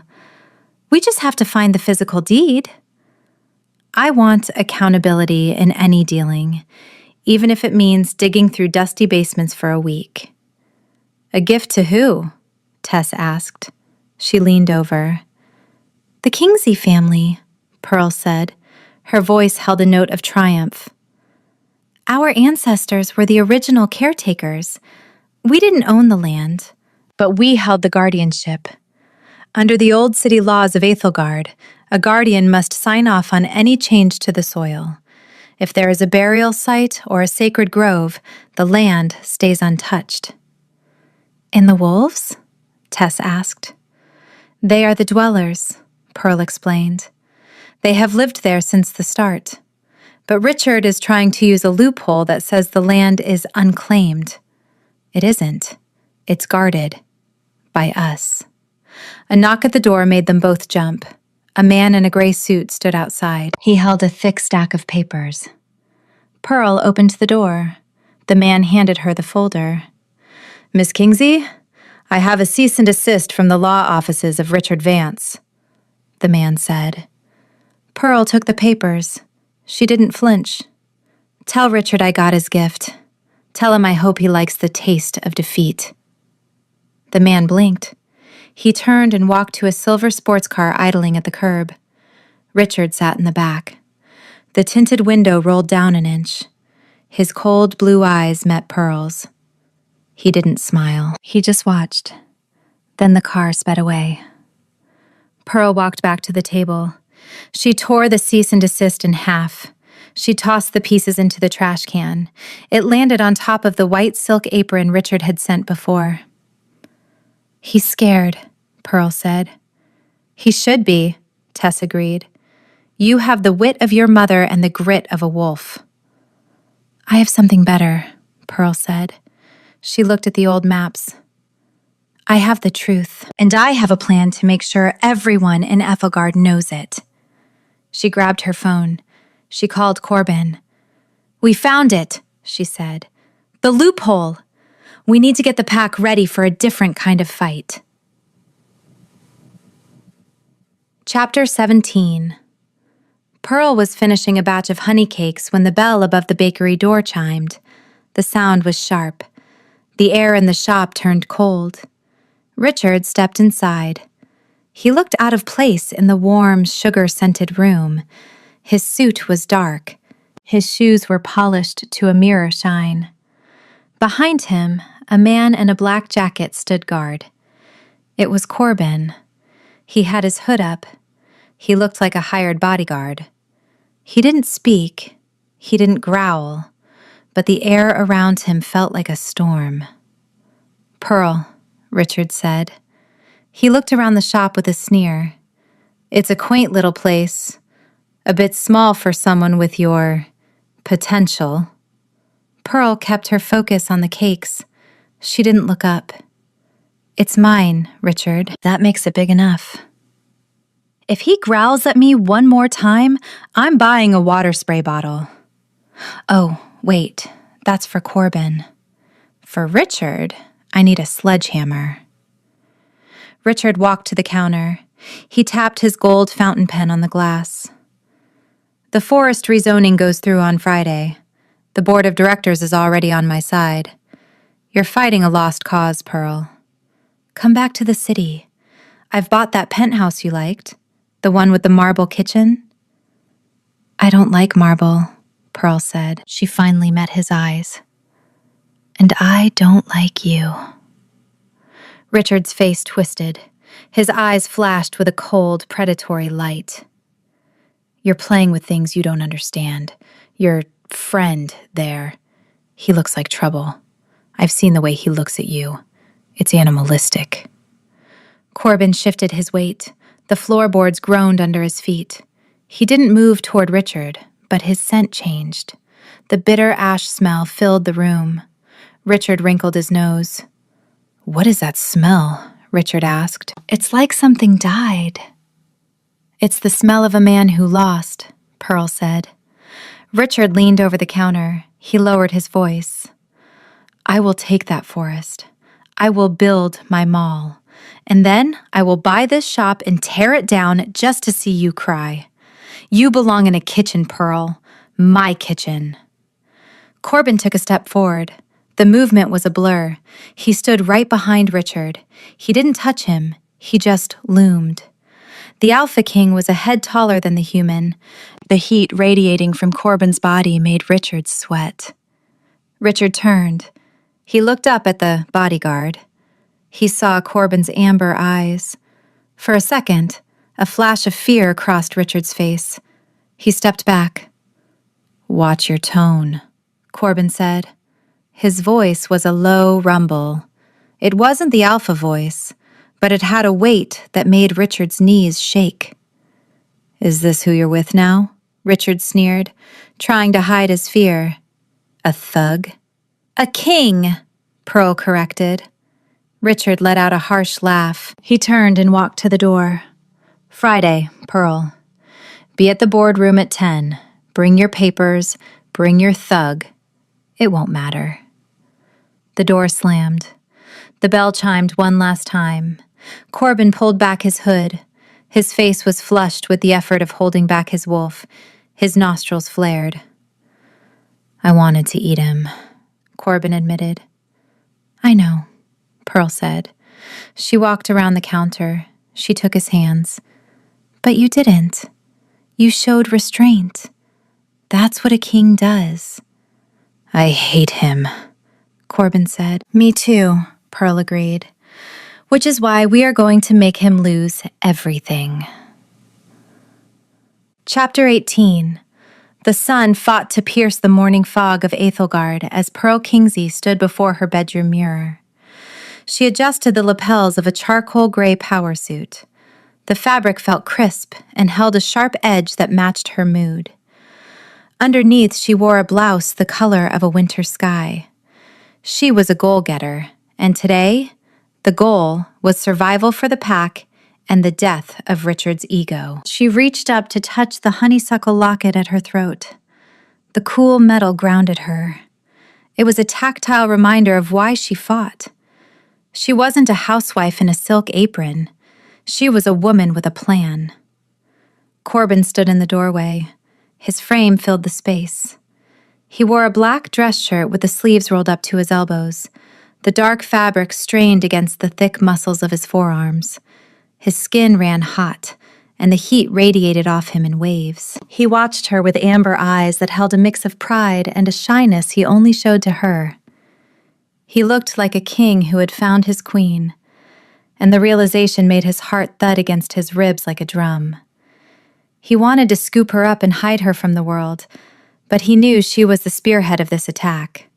We just have to find the physical deed." "I want accountability in any dealing, even if it means digging through dusty basements for a week." "A gift to who?" Tess asked. She leaned over. "The Kingsley family," Pearl said. Her voice held a note of triumph. "Our ancestors were the original caretakers. We didn't own the land, but we held the guardianship. Under the old city laws of Aethelgard, a guardian must sign off on any change to the soil. If there is a burial site or a sacred grove, the land stays untouched." "And the wolves?" Tess asked. "They are the dwellers," Pearl explained. "They have lived there since the start. But Richard is trying to use a loophole that says the land is unclaimed. It isn't. It's guarded. By us." A knock at the door made them both jump. A man in a gray suit stood outside. He held a thick stack of papers. Pearl opened the door. The man handed her the folder. "Miss Kingsley, I have a cease and desist from the law offices of Richard Vance," the man said. Pearl took the papers. She didn't flinch. "Tell Richard I got his gift. Tell him I hope he likes the taste of defeat." The man blinked. He turned and walked to a silver sports car idling at the curb. Richard sat in the back. The tinted window rolled down an inch. His cold blue eyes met Pearl's. He didn't smile. He just watched. Then the car sped away. Pearl walked back to the table. She tore the cease and desist in half. She tossed the pieces into the trash can. It landed on top of the white silk apron Richard had sent before. "He's scared," Pearl said. "He should be," Tess agreed. "You have the wit of your mother and the grit of a wolf." "I have something better," Pearl said. She looked at the old maps. "I have the truth, and I have a plan to make sure everyone in Ethelgard knows it." She grabbed her phone. She called Corbin. "We found it," she said. "The loophole. We need to get the pack ready for a different kind of fight." Chapter 17. Pearl was finishing a batch of honey cakes when the bell above the bakery door chimed. The sound was sharp. The air in the shop turned cold. Richard stepped inside. He looked out of place in the warm, sugar-scented room. His suit was dark. His shoes were polished to a mirror shine. Behind him, a man in a black jacket stood guard. It was Corbin. He had his hood up. He looked like a hired bodyguard. He didn't speak. He didn't growl. But the air around him felt like a storm. "Pearl," Richard said. He looked around the shop with a sneer. "It's a quaint little place. A bit small for someone with your potential." Pearl kept her focus on the cakes. She didn't look up. "It's mine, Richard. That makes it big enough." "If he growls at me one more time, I'm buying a water spray bottle." "Oh, wait, that's for Corbin. For Richard, I need a sledgehammer." Richard walked to the counter. He tapped his gold fountain pen on the glass. "The forest rezoning goes through on Friday. The board of directors is already on my side. You're fighting a lost cause, Pearl. Come back to the city. I've bought that penthouse you liked, the one with the marble kitchen." "I don't like marble," Pearl said. She finally met his eyes. "And I don't like you." Richard's face twisted. His eyes flashed with a cold, predatory light. "You're playing with things you don't understand. Your friend there, he looks like trouble. I've seen the way he looks at you. It's animalistic." Corbin shifted his weight. The floorboards groaned under his feet. He didn't move toward Richard, but his scent changed. The bitter ash smell filled the room. Richard wrinkled his nose. "What is that smell?" Richard asked. "It's like something died." "It's the smell of a man who lost," Pearl said. Richard leaned over the counter. He lowered his voice. "I will take that forest. I will build my mall. And then I will buy this shop and tear it down just to see you cry. You belong in a kitchen, Pearl. My kitchen." Corbin took a step forward. The movement was a blur. He stood right behind Richard. He didn't touch him. He just loomed. The Alpha King was a head taller than the human. The heat radiating from Corbin's body made Richard sweat. Richard turned. He looked up at the bodyguard. He saw Corbin's amber eyes. For a second, a flash of fear crossed Richard's face. He stepped back. "Watch your tone," Corbin said. His voice was a low rumble. It wasn't the alpha voice, but it had a weight that made Richard's knees shake. "Is this who you're with now?" Richard sneered, trying to hide his fear. "A thug?" "A king," Pearl corrected. Richard let out a harsh laugh. He turned and walked to the door. "Friday, Pearl. Be at the boardroom at 10. Bring your papers. Bring your thug. It won't matter." The door slammed. The bell chimed one last time. Corbin pulled back his hood. His face was flushed with the effort of holding back his wolf. His nostrils flared. "I wanted to eat him," Corbin admitted. "I know," Pearl said. She walked around the counter. She took his hands. "But you didn't. You showed restraint. That's what a king does." "I hate him," Corbin said. "Me too," Pearl agreed. "Which is why we are going to make him lose everything." Chapter 18. The sun fought to pierce the morning fog of Aethelgard as Pearl Kingsley stood before her bedroom mirror. She adjusted the lapels of a charcoal gray power suit. The fabric felt crisp and held a sharp edge that matched her mood. Underneath, she wore a blouse the color of a winter sky. She was a goal-getter, and today, the goal was survival for the pack and the death of Richard's ego. She reached up to touch the honeysuckle locket at her throat. The cool metal grounded her. It was a tactile reminder of why she fought. She wasn't a housewife in a silk apron. She was a woman with a plan. Corbin stood in the doorway. His frame filled the space. He wore a black dress shirt with the sleeves rolled up to his elbows. The dark fabric strained against the thick muscles of his forearms. His skin ran hot, and the heat radiated off him in waves. He watched her with amber eyes that held a mix of pride and a shyness he only showed to her. He looked like a king who had found his queen, and the realization made his heart thud against his ribs like a drum. He wanted to scoop her up and hide her from the world, but he knew she was the spearhead of this attack.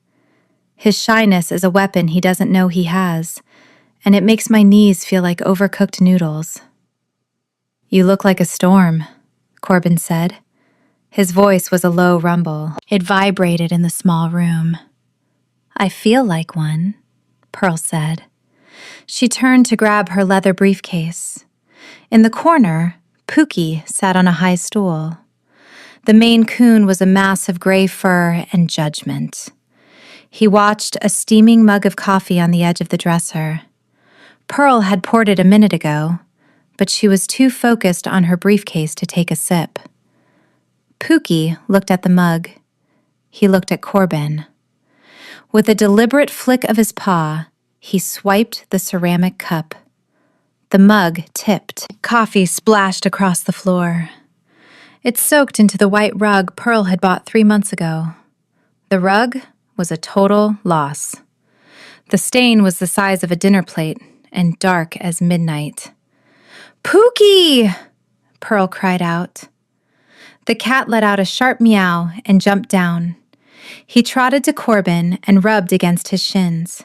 His shyness is a weapon he doesn't know he has, and it makes my knees feel like overcooked noodles. "You look like a storm," Corbin said. His voice was a low rumble. It vibrated in the small room. "I feel like one," Pearl said. She turned to grab her leather briefcase. In the corner, Pookie sat on a high stool. The Maine Coon was a mass of gray fur and judgment. He watched a steaming mug of coffee on the edge of the dresser. Pearl had poured it a minute ago, but she was too focused on her briefcase to take a sip. Pookie looked at the mug. He looked at Corbin. With a deliberate flick of his paw, he swiped the ceramic cup. The mug tipped. Coffee splashed across the floor. It soaked into the white rug Pearl had bought 3 months ago. The rug was a total loss. The stain was the size of a dinner plate and dark as midnight. "Pookie!" Pearl cried out. The cat let out a sharp meow and jumped down. He trotted to Corbin and rubbed against his shins,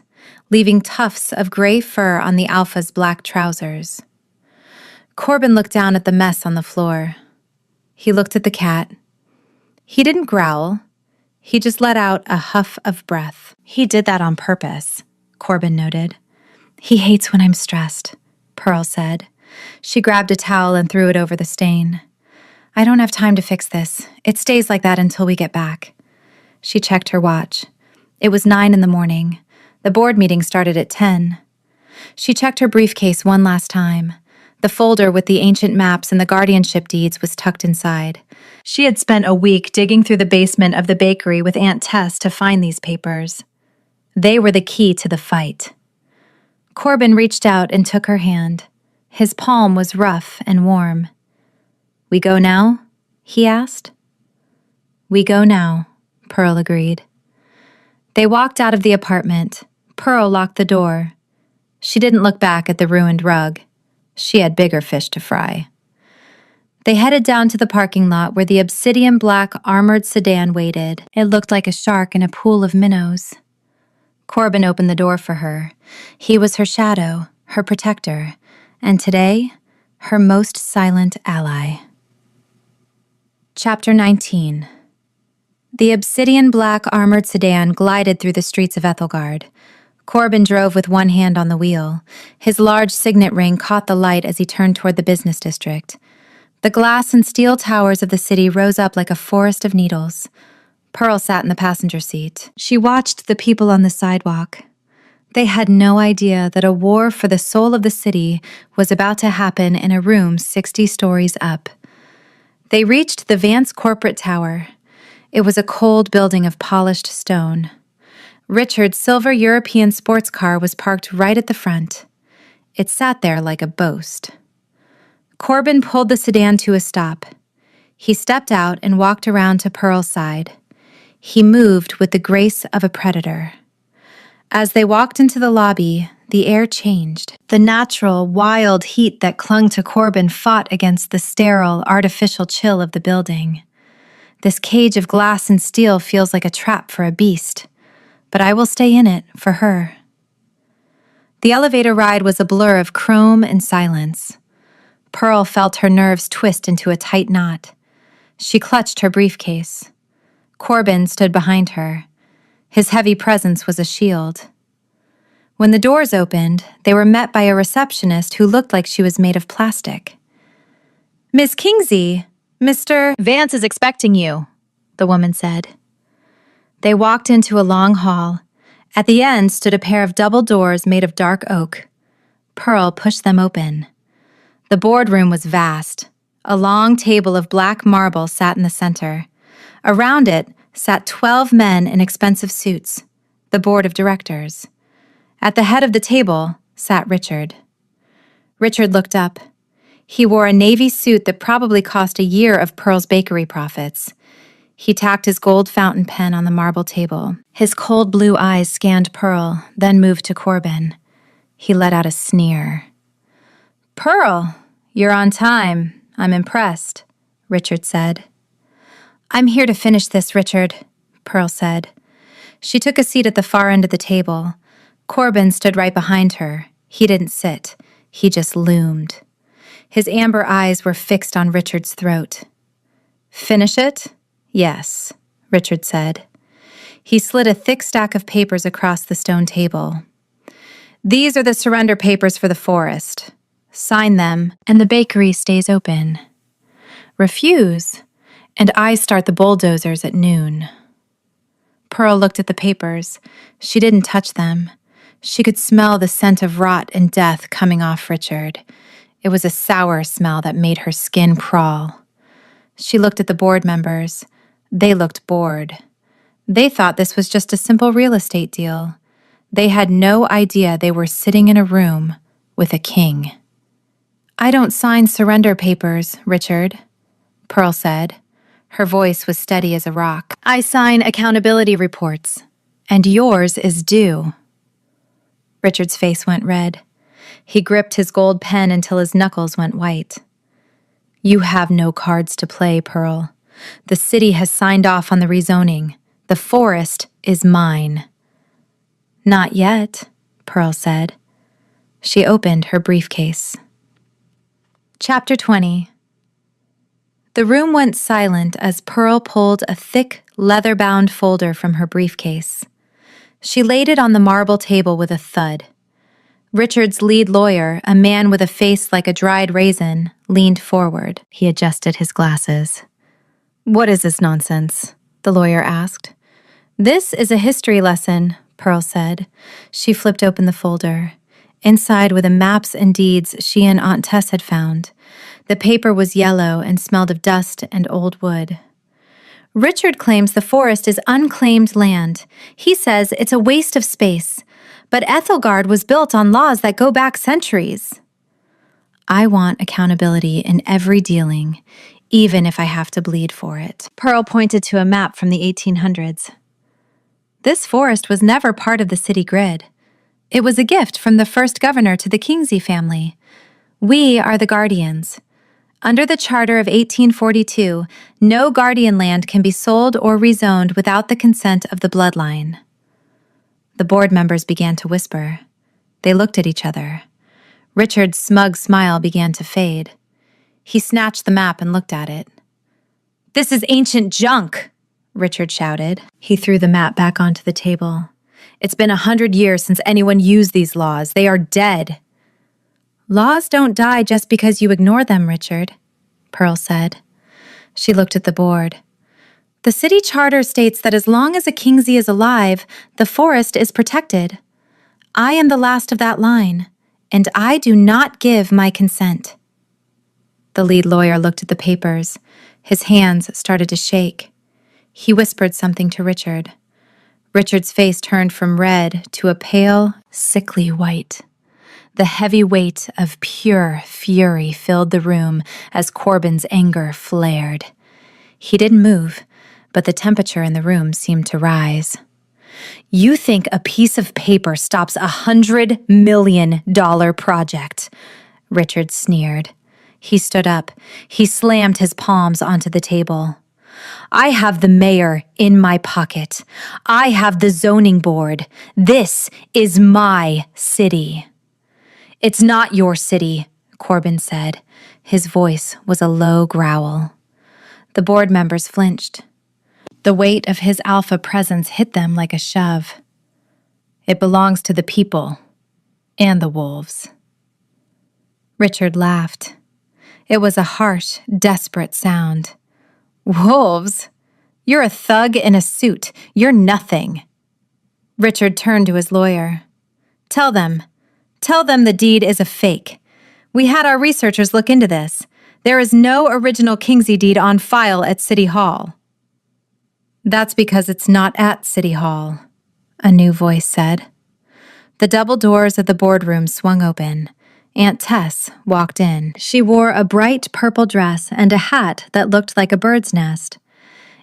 leaving tufts of gray fur on the alpha's black trousers. Corbin looked down at the mess on the floor. He looked at the cat. He didn't growl. He just let out a huff of breath. "He did that on purpose," Corbin noted. "He hates when I'm stressed," Pearl said. She grabbed a towel and threw it over the stain. "I don't have time to fix this. It stays like that until we get back." She checked her watch. It was 9 in the morning. The board meeting started at 10. She checked her briefcase one last time. The folder with the ancient maps and the guardianship deeds was tucked inside. She had spent a week digging through the basement of the bakery with Aunt Tess to find these papers. They were the key to the fight. Corbin reached out and took her hand. His palm was rough and warm. "We go now?" he asked. "We go now," Pearl agreed. They walked out of the apartment. Pearl locked the door. She didn't look back at the ruined rug. She had bigger fish to fry. They headed down to the parking lot where the obsidian black armored sedan waited. It looked like a shark in a pool of minnows. Corbin opened the door for her. He was her shadow, her protector, and today, her most silent ally. Chapter 19. The obsidian black armored sedan glided through the streets of Ethelgard. Corbin drove with one hand on the wheel. His large signet ring caught the light as he turned toward the business district. The glass and steel towers of the city rose up like a forest of needles. Pearl sat in the passenger seat. She watched the people on the sidewalk. They had no idea that a war for the soul of the city was about to happen in a room 60 stories up. They reached the Vance Corporate Tower. It was a cold building of polished stone. Richard's silver European sports car was parked right at the front. It sat there like a boast. Corbin pulled the sedan to a stop. He stepped out and walked around to Pearl's side. He moved with the grace of a predator. As they walked into the lobby, the air changed. The natural, wild heat that clung to Corbin fought against the sterile, artificial chill of the building. This cage of glass and steel feels like a trap for a beast, but I will stay in it for her. The elevator ride was a blur of chrome and silence. Pearl felt her nerves twist into a tight knot. She clutched her briefcase. Corbin stood behind her. His heavy presence was a shield. When the doors opened, they were met by a receptionist who looked like she was made of plastic. "Miss Kingsley, Mr. Vance is expecting you," the woman said. They walked into a long hall. At the end stood a pair of double doors made of dark oak. Pearl pushed them open. The boardroom was vast. A long table of black marble sat in the center. Around it sat 12 men in expensive suits, the board of directors. At the head of the table sat Richard. Richard looked up. He wore a navy suit that probably cost a year of Pearl's bakery profits. He tacked his gold fountain pen on the marble table. His cold blue eyes scanned Pearl, then moved to Corbin. He let out a sneer. "Pearl, you're on time. I'm impressed," Richard said. "I'm here to finish this, Richard," Pearl said. She took a seat at the far end of the table. Corbin stood right behind her. He didn't sit. He just loomed. His amber eyes were fixed on Richard's throat. "Finish it?" "Yes," Richard said. He slid a thick stack of papers across the stone table. "These are the surrender papers for the forest. Sign them, and the bakery stays open. Refuse, and I start the bulldozers at noon." Pearl looked at the papers. She didn't touch them. She could smell the scent of rot and death coming off Richard. It was a sour smell that made her skin crawl. She looked at the board members. They looked bored. They thought this was just a simple real estate deal. They had no idea they were sitting in a room with a king. "I don't sign surrender papers, Richard," Pearl said. Her voice was steady as a rock. "I sign accountability reports, and yours is due." Richard's face went red. He gripped his gold pen until his knuckles went white. "You have no cards to play, Pearl. The city has signed off on the rezoning. The forest is mine." "Not yet," Pearl said. She opened her briefcase. Chapter 20. The room went silent as Pearl pulled a thick, leather-bound folder from her briefcase. She laid it on the marble table with a thud. Richard's lead lawyer, a man with a face like a dried raisin, leaned forward. He adjusted his glasses. "What is this nonsense?" the lawyer asked. "This is a history lesson," Pearl said. She flipped open the folder. Inside were the maps and deeds she and Aunt Tess had found. The paper was yellow and smelled of dust and old wood. "Richard claims the forest is unclaimed land. He says it's a waste of space. But Ethelgard was built on laws that go back centuries." "I want accountability in every dealing, even if I have to bleed for it." Pearl pointed to a map from the 1800s. "This forest was never part of the city grid. It was a gift from the first governor to the Kingsley family. We are the guardians. Under the Charter of 1842, no guardian land can be sold or rezoned without the consent of the bloodline." The board members began to whisper. They looked at each other. Richard's smug smile began to fade. He snatched the map and looked at it. "This is ancient junk," Richard shouted. He threw the map back onto the table. "It's been 100 years since anyone used these laws. They are dead." "Laws don't die just because you ignore them, Richard," Pearl said. She looked at the board. "The city charter states that as long as a Kingsley is alive, the forest is protected. I am the last of that line, and I do not give my consent." The lead lawyer looked at the papers. His hands started to shake. He whispered something to Richard. Richard's face turned from red to a pale, sickly white. The heavy weight of pure fury filled the room as Corbin's anger flared. He didn't move, but the temperature in the room seemed to rise. "You think a piece of paper stops a $100 million project?" Richard sneered. He stood up. He slammed his palms onto the table. "I have the mayor in my pocket. I have the zoning board. This is my city." "It's not your city," Corbin said. His voice was a low growl. The board members flinched. The weight of his alpha presence hit them like a shove. "It belongs to the people and the wolves." Richard laughed. It was a harsh, desperate sound. "Wolves? You're a thug in a suit. You're nothing." Richard turned to his lawyer. Tell them the deed is a fake. We had our researchers look into this. There is no original Kingsley deed on file at City Hall." "That's because it's not at City Hall," a new voice said. The double doors of the boardroom swung open. Aunt Tess walked in. She wore a bright purple dress and a hat that looked like a bird's nest.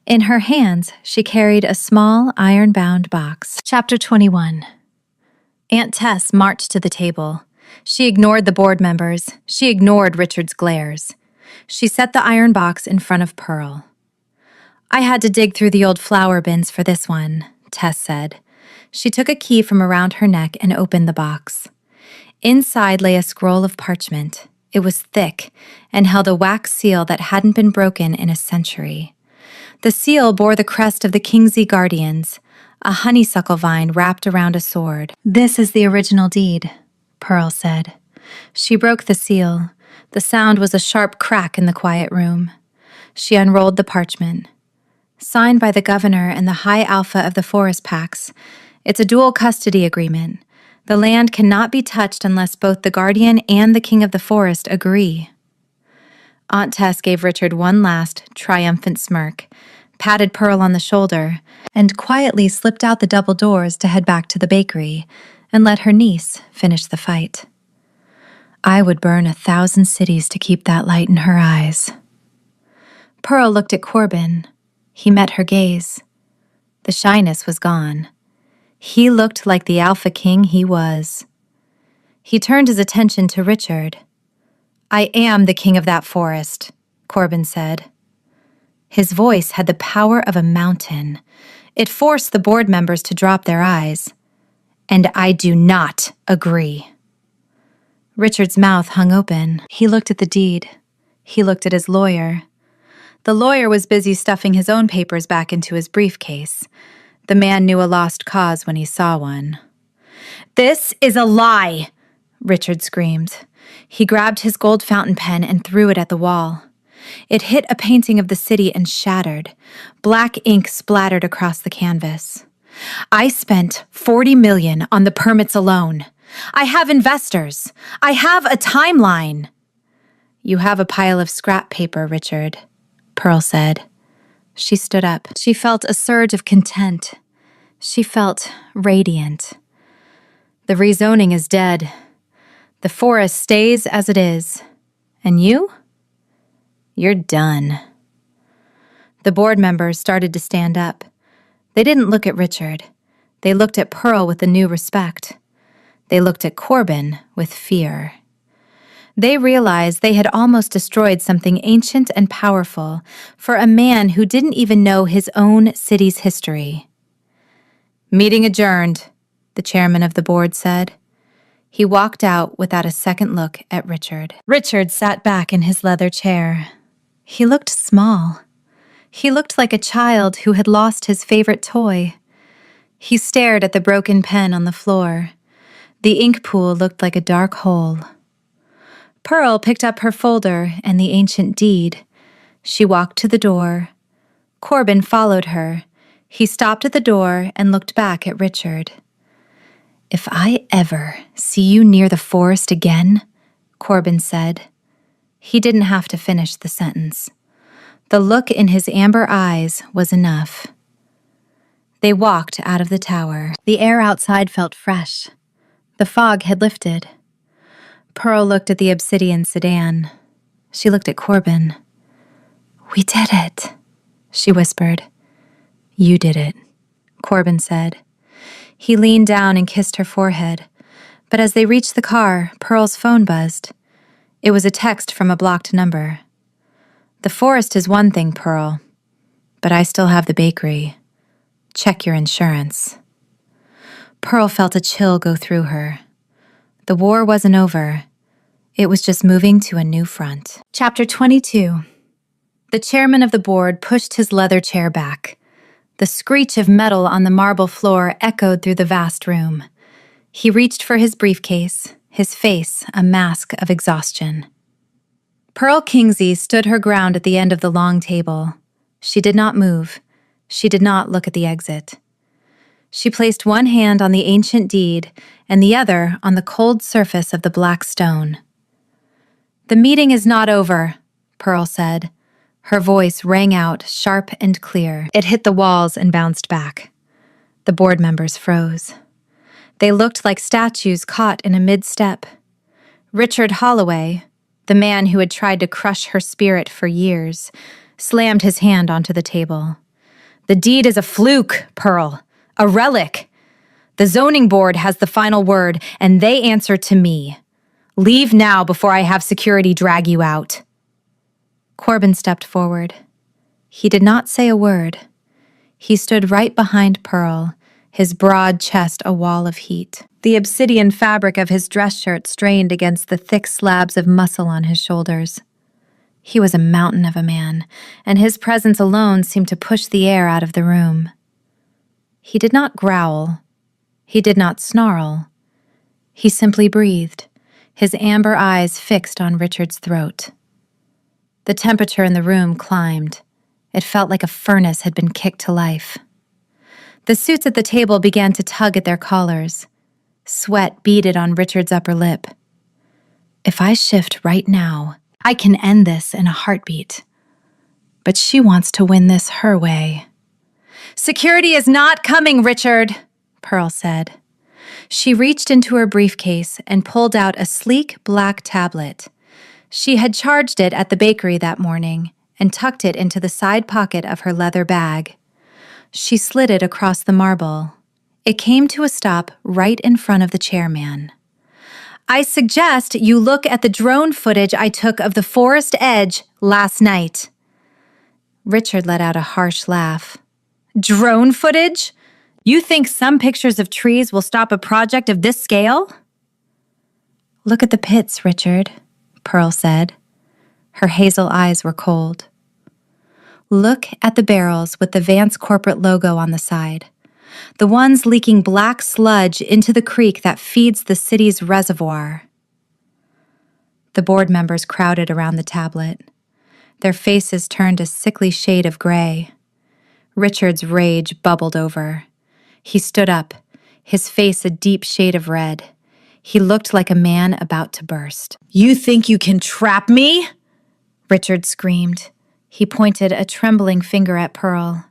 In her hands, she carried a small iron-bound box. Chapter 21. Aunt Tess marched to the table. She ignored the board members. She ignored Richard's glares. She set the iron box in front of Pearl. "I had to dig through the old flower bins for this one," Tess said. She took a key from around her neck and opened the box. Inside lay a scroll of parchment. It was thick and held a wax seal that hadn't been broken in a century. The seal bore the crest of the Kingsley Guardians, a honeysuckle vine wrapped around a sword. "This is the original deed," Pearl said. She broke the seal. The sound was a sharp crack in the quiet room. She unrolled the parchment. "Signed by the governor and the high alpha of the forest packs. It's a dual custody agreement. The land cannot be touched unless both the guardian and the king of the forest agree." Aunt Tess gave Richard one last, triumphant smirk, patted Pearl on the shoulder, and quietly slipped out the double doors to head back to the bakery and let her niece finish the fight. "I would burn 1,000 cities to keep that light in her eyes." Pearl looked at Corbin. He met her gaze. The shyness was gone. He looked like the alpha king he was. He turned his attention to Richard. "I am the king of that forest," Corbin said. His voice had the power of a mountain. It forced the board members to drop their eyes. "And I do not agree." Richard's mouth hung open. He looked at the deed. He looked at his lawyer. The lawyer was busy stuffing his own papers back into his briefcase. The man knew a lost cause when he saw one. "This is a lie!" Richard screamed. He grabbed his gold fountain pen and threw it at the wall. It hit a painting of the city and shattered. Black ink splattered across the canvas. "I spent $40 million on the permits alone. I have investors. I have a timeline." "You have a pile of scrap paper, Richard," Pearl said. She stood up. She felt a surge of content. She felt radiant. "The rezoning is dead. The forest stays as it is. And you? You're done." The board members started to stand up. They didn't look at Richard. They looked at Pearl with a new respect. They looked at Corbin with fear. They realized they had almost destroyed something ancient and powerful for a man who didn't even know his own city's history. "Meeting adjourned," the chairman of the board said. He walked out without a second look at Richard. Richard sat back in his leather chair. He looked small. He looked like a child who had lost his favorite toy. He stared at the broken pen on the floor. The ink pool looked like a dark hole. Pearl picked up her folder and the ancient deed. She walked to the door. Corbin followed her. He stopped at the door and looked back at Richard. "If I ever see you near the forest again," Corbin said. He didn't have to finish the sentence. The look in his amber eyes was enough. They walked out of the tower. The air outside felt fresh. The fog had lifted. Pearl looked at the obsidian sedan. She looked at Corbin. "We did it," she whispered. "You did it," Corbin said. He leaned down and kissed her forehead. But as they reached the car, Pearl's phone buzzed. It was a text from a blocked number. "The forest is one thing, Pearl, but I still have the bakery. Check your insurance." Pearl felt a chill go through her. The war wasn't over. It was just moving to a new front. Chapter 22. The chairman of the board pushed his leather chair back. The screech of metal on the marble floor echoed through the vast room. He reached for his briefcase, his face a mask of exhaustion. Pearl Kingsley stood her ground at the end of the long table. She did not move. She did not look at the exit. She placed one hand on the ancient deed and the other on the cold surface of the black stone. "The meeting is not over," Pearl said. Her voice rang out, sharp and clear. It hit the walls and bounced back. The board members froze. They looked like statues caught in a mid-step. Richard Holloway, the man who had tried to crush her spirit for years, slammed his hand onto the table. "The deed is a fluke, Pearl. A relic. The zoning board has the final word, and they answer to me. Leave now before I have security drag you out." Corbin stepped forward. He did not say a word. He stood right behind Pearl, his broad chest a wall of heat. The obsidian fabric of his dress shirt strained against the thick slabs of muscle on his shoulders. He was a mountain of a man, and his presence alone seemed to push the air out of the room. He did not growl. He did not snarl. He simply breathed, his amber eyes fixed on Richard's throat. The temperature in the room climbed. It felt like a furnace had been kicked to life. The suits at the table began to tug at their collars. Sweat beaded on Richard's upper lip. If I shift right now, I can end this in a heartbeat. But she wants to win this her way. "Security is not coming, Richard," Pearl said. She reached into her briefcase and pulled out a sleek black tablet. She had charged it at the bakery that morning and tucked it into the side pocket of her leather bag. She slid it across the marble. It came to a stop right in front of the chairman. "I suggest you look at the drone footage I took of the forest edge last night." Richard let out a harsh laugh. "Drone footage? You think some pictures of trees will stop a project of this scale?" "Look at the pits, Richard," Pearl said. Her hazel eyes were cold. "Look at the barrels with the Vance corporate logo on the side. The ones leaking black sludge into the creek that feeds the city's reservoir." The board members crowded around the tablet. Their faces turned a sickly shade of gray. Richard's rage bubbled over. He stood up, his face a deep shade of red. He looked like a man about to burst. "You think you can trap me?" Richard screamed. He pointed a trembling finger at Pearl.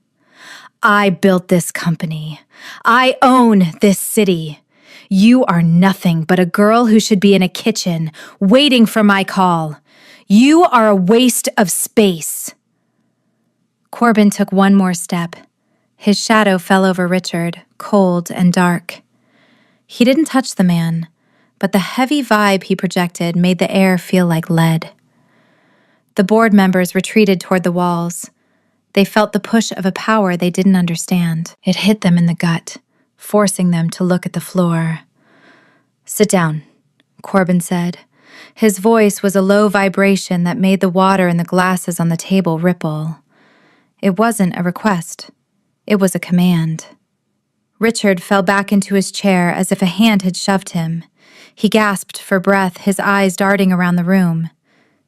"I built this company. I own this city. You are nothing but a girl who should be in a kitchen, waiting for my call. You are a waste of space." Corbin took one more step. His shadow fell over Richard, cold and dark. He didn't touch the man, but the heavy vibe he projected made the air feel like lead. The board members retreated toward the walls. They felt the push of a power they didn't understand. It hit them in the gut, forcing them to look at the floor. "Sit down," Corbin said. His voice was a low vibration that made the water in the glasses on the table ripple. It wasn't a request. It was a command. Richard fell back into his chair as if a hand had shoved him. He gasped for breath, his eyes darting around the room.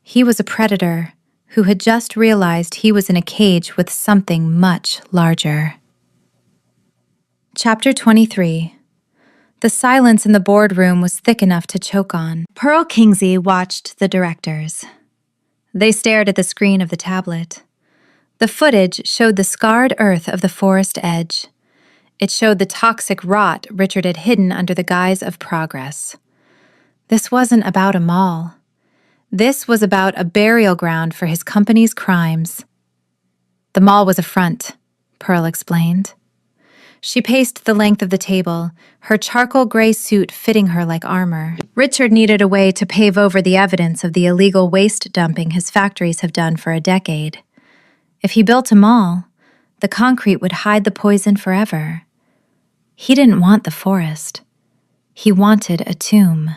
He was a predator who had just realized he was in a cage with something much larger. Chapter 23. The silence in the boardroom was thick enough to choke on. Pearl Kingsley watched the directors. They stared at the screen of the tablet. The footage showed the scarred earth of the forest edge. It showed the toxic rot Richard had hidden under the guise of progress. This wasn't about a mall. This was about a burial ground for his company's crimes. "The mall was a front," Pearl explained. She paced the length of the table, her charcoal gray suit fitting her like armor. Richard needed a way to pave over the evidence of the illegal waste dumping his factories have done for a decade. If he built a mall, the concrete would hide the poison forever. He didn't want the forest. He wanted a tomb.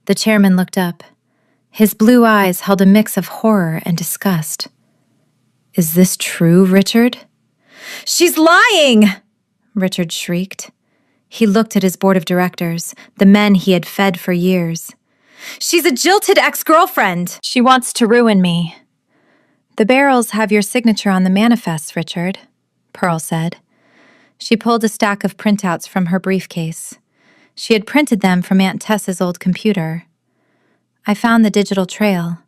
The chairman looked up. His blue eyes held a mix of horror and disgust. "Is this true, Richard?" "She's lying!" Richard shrieked. He looked at his board of directors, the men he had fed for years. "She's a jilted ex-girlfriend. She wants to ruin me." "The barrels have your signature on the manifests, Richard," Pearl said. She pulled a stack of printouts from her briefcase. She had printed them from Aunt Tessa's old computer. "I found the digital trail.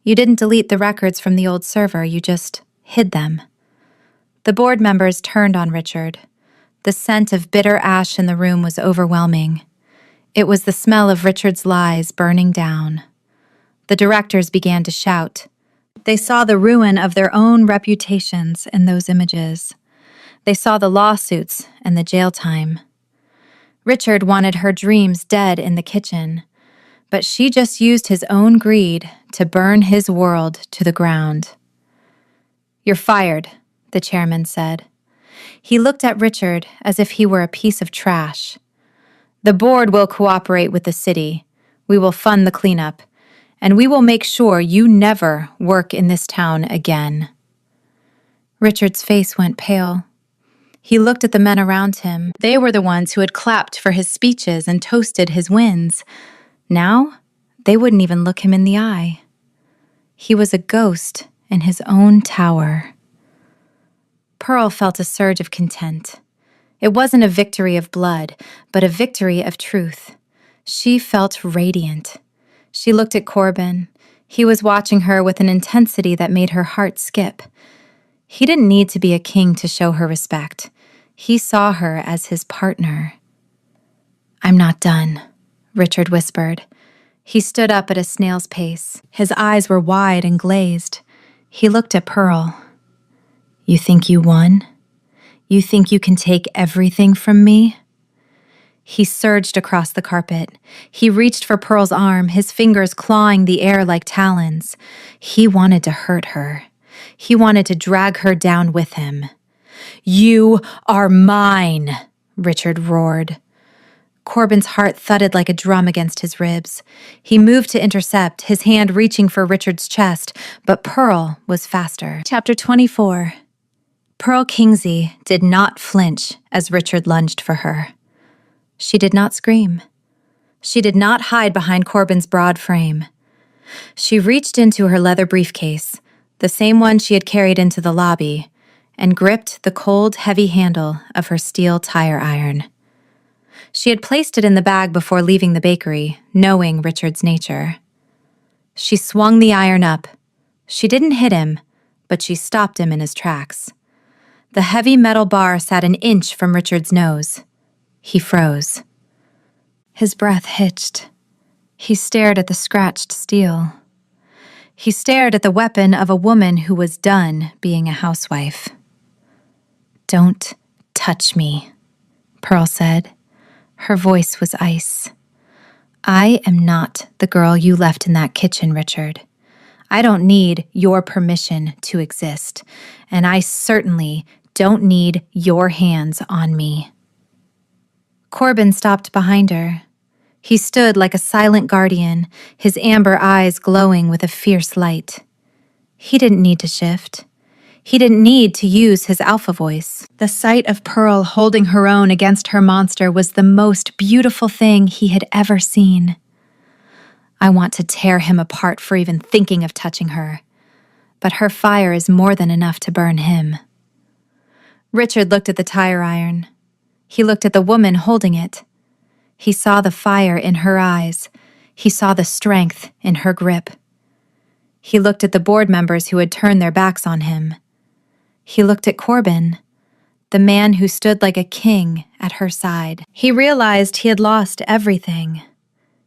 You didn't delete the records from the old server, you just hid them." The board members turned on Richard. The scent of bitter ash in the room was overwhelming. It was the smell of Richard's lies burning down. The directors began to shout. They saw the ruin of their own reputations in those images. They saw the lawsuits and the jail time. Richard wanted her dreams dead in the kitchen, but she just used his own greed to burn his world to the ground. "You're fired," the chairman said. He looked at Richard as if he were a piece of trash. "The board will cooperate with the city. We will fund the cleanup, and we will make sure you never work in this town again." Richard's face went pale. He looked at the men around him. They were the ones who had clapped for his speeches and toasted his wins. Now, they wouldn't even look him in the eye. He was a ghost in his own tower. Pearl felt a surge of content. It wasn't a victory of blood, but a victory of truth. She felt radiant. She looked at Corbin. He was watching her with an intensity that made her heart skip. He didn't need to be a king to show her respect. He saw her as his partner. "I'm not done," Richard whispered. He stood up at a snail's pace. His eyes were wide and glazed. He looked at Pearl. "You think you won? You think you can take everything from me?" He surged across the carpet. He reached for Pearl's arm, his fingers clawing the air like talons. He wanted to hurt her. He wanted to drag her down with him. "You are mine," Richard roared. Corbin's heart thudded like a drum against his ribs. He moved to intercept, his hand reaching for Richard's chest, but Pearl was faster. Chapter 24. Pearl Kingsley did not flinch as Richard lunged for her. She did not scream. She did not hide behind Corbin's broad frame. She reached into her leather briefcase, the same one she had carried into the lobby, and gripped the cold, heavy handle of her steel tire iron. She had placed it in the bag before leaving the bakery, knowing Richard's nature. She swung the iron up. She didn't hit him, but she stopped him in his tracks. The heavy metal bar sat an inch from Richard's nose. He froze. His breath hitched. He stared at the scratched steel. He stared at the weapon of a woman who was done being a housewife. "Don't touch me," Pearl said. Her voice was ice. "I am not the girl you left in that kitchen, Richard. I don't need your permission to exist, and I certainly don't need your hands on me." Corbin stopped behind her. He stood like a silent guardian, his amber eyes glowing with a fierce light. He didn't need to shift. He didn't need to use his alpha voice. The sight of Pearl holding her own against her monster was the most beautiful thing he had ever seen. "I want to tear him apart for even thinking of touching her. But her fire is more than enough to burn him." Richard looked at the tire iron. He looked at the woman holding it. He saw the fire in her eyes. He saw the strength in her grip. He looked at the board members who had turned their backs on him. He looked at Corbin, the man who stood like a king at her side. He realized he had lost everything.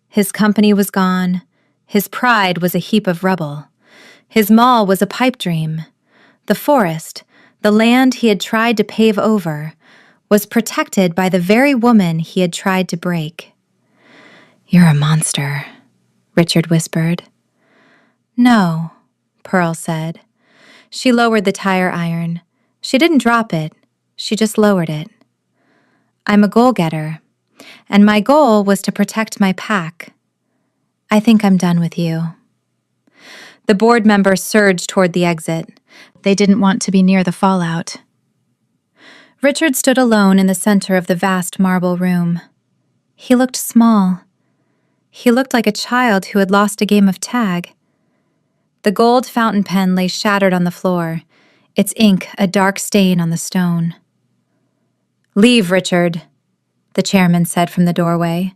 His company was gone. His pride was a heap of rubble. His mall was a pipe dream. The forest, the land he had tried to pave over, was protected by the very woman he had tried to break. "You're a monster," Richard whispered. "No," Pearl said. She lowered the tire iron. She didn't drop it. She just lowered it. "I'm a goal-getter, and my goal was to protect my pack. I think I'm done with you." The board members surged toward the exit. They didn't want to be near the fallout. Richard stood alone in the center of the vast marble room. He looked small. He looked like a child who had lost a game of tag. The gold fountain pen lay shattered on the floor, its ink a dark stain on the stone. "Leave, Richard," the chairman said from the doorway.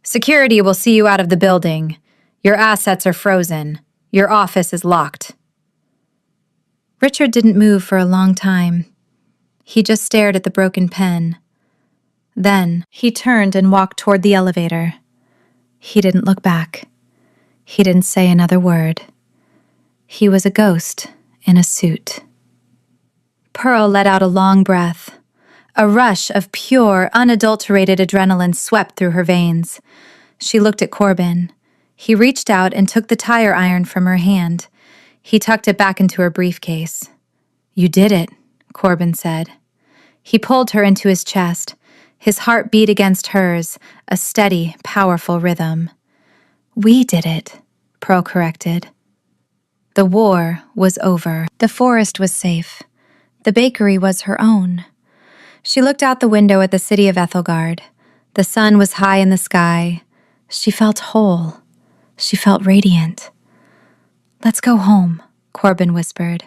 "Security will see you out of the building. Your assets are frozen. Your office is locked." Richard didn't move for a long time. He just stared at the broken pen. Then he turned and walked toward the elevator. He didn't look back. He didn't say another word. He was a ghost in a suit. Pearl let out a long breath. A rush of pure, unadulterated adrenaline swept through her veins. She looked at Corbin. He reached out and took the tire iron from her hand. He tucked it back into her briefcase. "You did it," Corbin said. He pulled her into his chest. His heart beat against hers, a steady, powerful rhythm. "We did it," Pearl corrected. The war was over. The forest was safe. The bakery was her own. She looked out the window at the city of Ethelgard. The sun was high in the sky. She felt whole. She felt radiant. "Let's go home," Corbin whispered.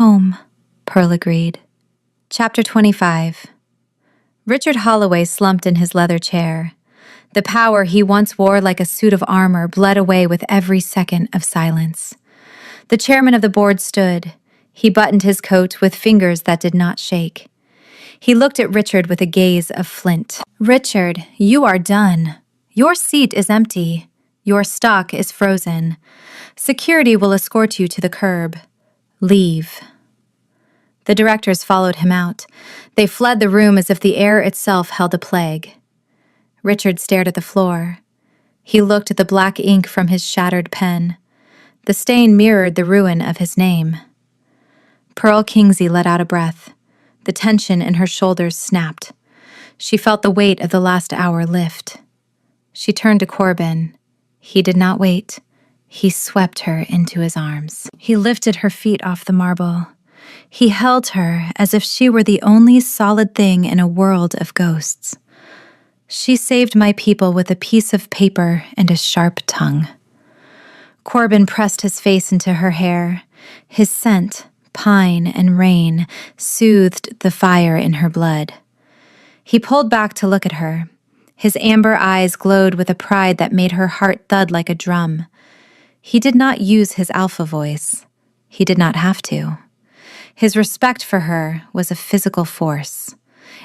"Home," Pearl agreed. Chapter 25. Richard Holloway slumped in his leather chair. The power he once wore like a suit of armor bled away with every second of silence. The chairman of the board stood. He buttoned his coat with fingers that did not shake. He looked at Richard with a gaze of flint. "Richard, you are done. Your seat is empty. Your stock is frozen. Security will escort you to the curb. Leave." The directors followed him out. They fled the room as if the air itself held a plague. Richard stared at the floor. He looked at the black ink from his shattered pen. The stain mirrored the ruin of his name. Pearl Kingsley let out a breath. The tension in her shoulders snapped. She felt the weight of the last hour lift. She turned to Corbin. He did not wait. He swept her into his arms. He lifted her feet off the marble. He held her as if she were the only solid thing in a world of ghosts. "She saved my people with a piece of paper and a sharp tongue." Corbin pressed his face into her hair. His scent, pine and rain, soothed the fire in her blood. He pulled back to look at her. His amber eyes glowed with a pride that made her heart thud like a drum. He did not use his alpha voice. He did not have to. His respect for her was a physical force.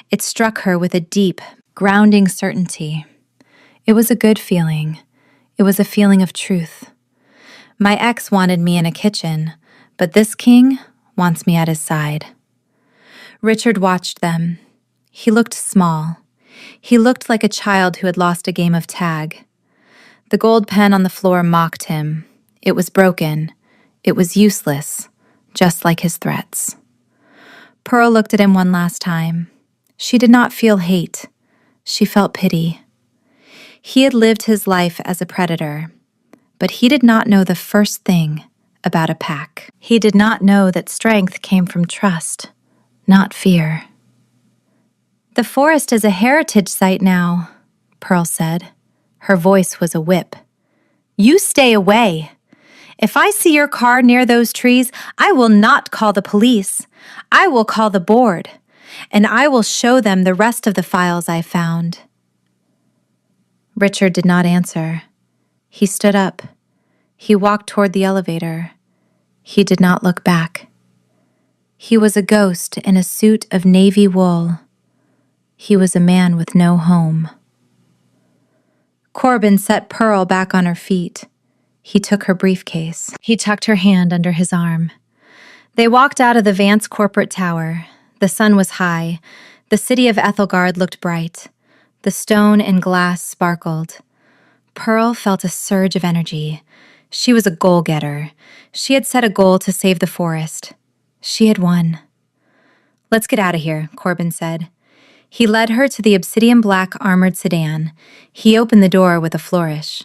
It struck her with a deep, grounding certainty. It was a good feeling. It was a feeling of truth. My ex wanted me in a kitchen, but this king wants me at his side. Richard watched them. He looked small. He looked like a child who had lost a game of tag. The gold pen on the floor mocked him. It was broken. It was useless, just like his threats. Pearl looked at him one last time. She did not feel hate. She felt pity. He had lived his life as a predator, but he did not know the first thing about a pack. He did not know that strength came from trust, not fear. "The forest is a heritage site now," Pearl said. Her voice was a whip. "You stay away. If I see your car near those trees, I will not call the police. I will call the board, and I will show them the rest of the files I found." Richard did not answer. He stood up. He walked toward the elevator. He did not look back. He was a ghost in a suit of navy wool. He was a man with no home. Corbin set Pearl back on her feet. He took her briefcase. He tucked her hand under his arm. They walked out of the Vance corporate tower. The sun was high. The city of Ethelgard looked bright. The stone and glass sparkled. Pearl felt a surge of energy. She was a goal-getter. She had set a goal to save the forest. She had won. "Let's get out of here," Corbin said. He led her to the obsidian-black armored sedan. He opened the door with a flourish.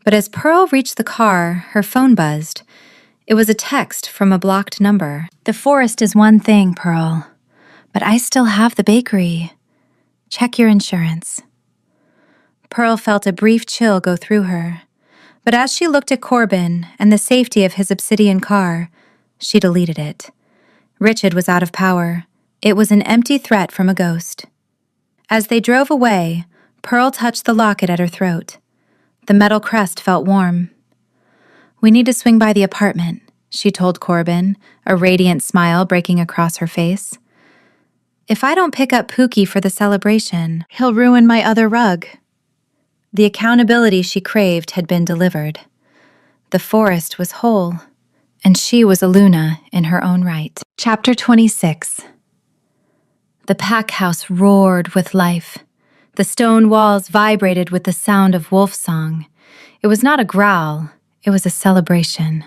But as Pearl reached the car, her phone buzzed. It was a text from a blocked number. "The forest is one thing, Pearl, but I still have the bakery. Check your insurance." Pearl felt a brief chill go through her. But as she looked at Corbin and the safety of his obsidian car, she deleted it. Richard was out of power. It was an empty threat from a ghost. As they drove away, Pearl touched the locket at her throat. The metal crest felt warm. "We need to swing by the apartment," she told Corbin, a radiant smile breaking across her face. If I don't pick up Pookie for the celebration, he'll ruin my other rug. The accountability she craved had been delivered. The forest was whole, and she was a Luna in her own right. Chapter 26. The pack house roared with life. The stone walls vibrated with the sound of wolf song. It was not a growl, it was a celebration.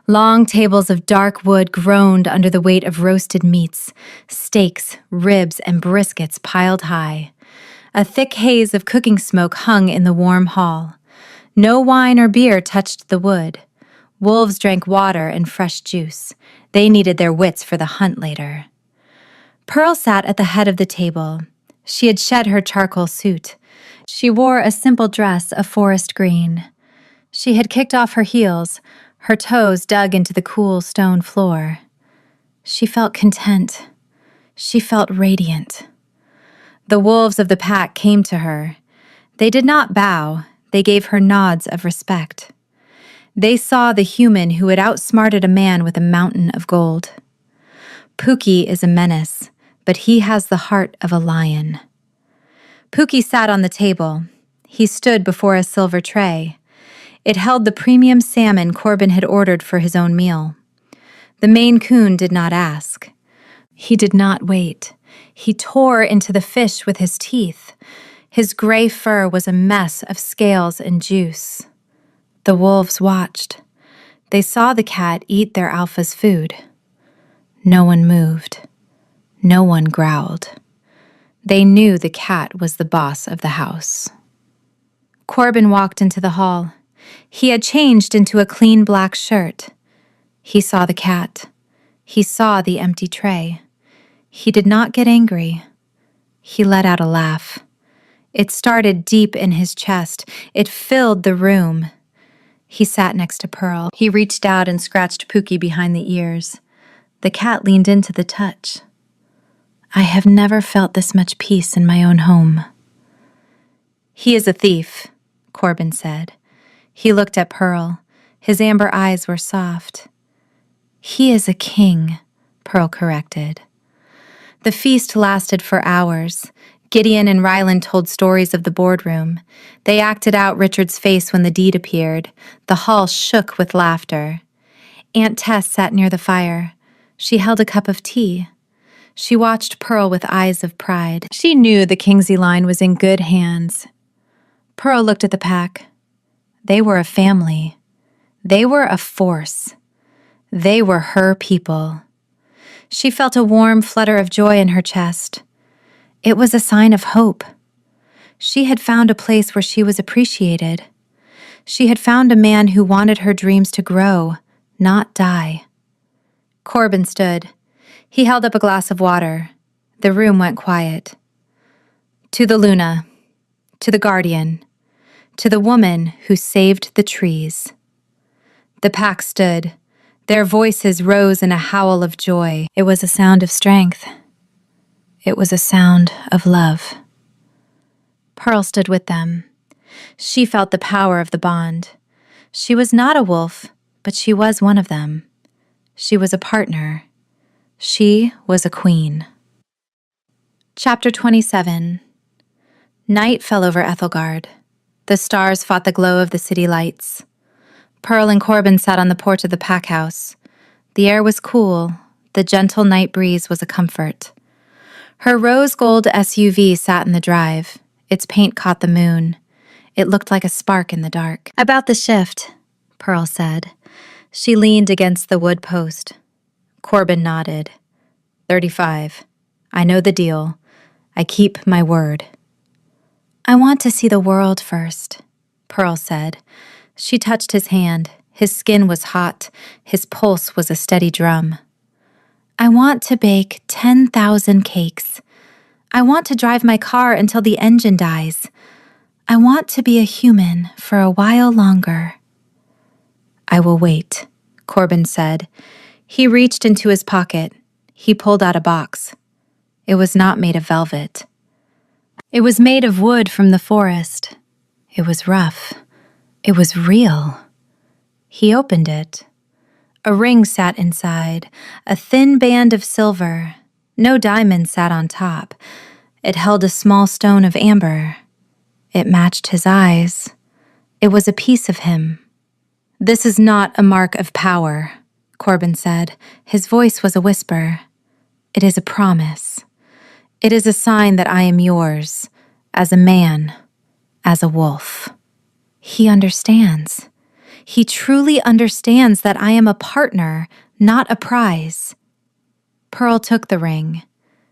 Long tables of dark wood groaned under the weight of roasted meats, steaks, ribs, and briskets piled high. A thick haze of cooking smoke hung in the warm hall. No wine or beer touched the wood. Wolves drank water and fresh juice. They needed their wits for the hunt later. Pearl sat at the head of the table. She had shed her charcoal suit. She wore a simple dress of forest green. She had kicked off her heels, her toes dug into the cool stone floor. She felt content. She felt radiant. The wolves of the pack came to her. They did not bow. They gave her nods of respect. They saw the human who had outsmarted a man with a mountain of gold. Pookie is a menace, but he has the heart of a lion. Pookie sat on the table. He stood before a silver tray. It held the premium salmon Corbin had ordered for his own meal. The Maine Coon did not ask. He did not wait. He tore into the fish with his teeth. His gray fur was a mess of scales and juice. The wolves watched. They saw the cat eat their alpha's food. No one moved. No one growled. They knew the cat was the boss of the house. Corbin walked into the hall. He had changed into a clean black shirt. He saw the cat. He saw the empty tray. He did not get angry. He let out a laugh. It started deep in his chest. It filled the room. He sat next to Pearl. He reached out and scratched Pookie behind the ears. The cat leaned into the touch. I have never felt this much peace in my own home. He is a thief, Corbin said. He looked at Pearl. His amber eyes were soft. He is a king, Pearl corrected. The feast lasted for hours. Gideon and Ryland told stories of the boardroom. They acted out Richard's face when the deed appeared. The hall shook with laughter. Aunt Tess sat near the fire. She held a cup of tea. She watched Pearl with eyes of pride. She knew the Kingsley line was in good hands. Pearl looked at the pack. They were a family. They were a force. They were her people. She felt a warm flutter of joy in her chest. It was a sign of hope. She had found a place where she was appreciated. She had found a man who wanted her dreams to grow, not die. Corbin stood. He held up a glass of water. The room went quiet. To the Luna, to the Guardian, to the woman who saved the trees. The pack stood. Their voices rose in a howl of joy. It was a sound of strength. It was a sound of love. Pearl stood with them. She felt the power of the bond. She was not a wolf, but she was one of them. She was a partner. She was a queen. Chapter 27. Night fell over Ethelgard. The stars fought the glow of the city lights. Pearl and Corbin sat on the porch of the pack house. The air was cool. The gentle night breeze was a comfort. Her rose gold SUV sat in the drive. Its paint caught the moon. It looked like a spark in the dark. About the shift, Pearl said. She leaned against the wood post. Corbin nodded. 35. I know the deal. I keep my word. I want to see the world first, Pearl said. She touched his hand. His skin was hot. His pulse was a steady drum. I want to bake 10,000 cakes. I want to drive my car until the engine dies. I want to be a human for a while longer. I will wait, Corbin said. He reached into his pocket. He pulled out a box. It was not made of velvet. It was made of wood from the forest. It was rough. It was real. He opened it. A ring sat inside, a thin band of silver. No diamond sat on top. It held a small stone of amber. It matched his eyes. It was a piece of him. "This is not a mark of power," Corbin said. His voice was a whisper. "It is a promise. It is a sign that I am yours, as a man, as a wolf." He understands. He truly understands that I am a partner, not a prize. Pearl took the ring.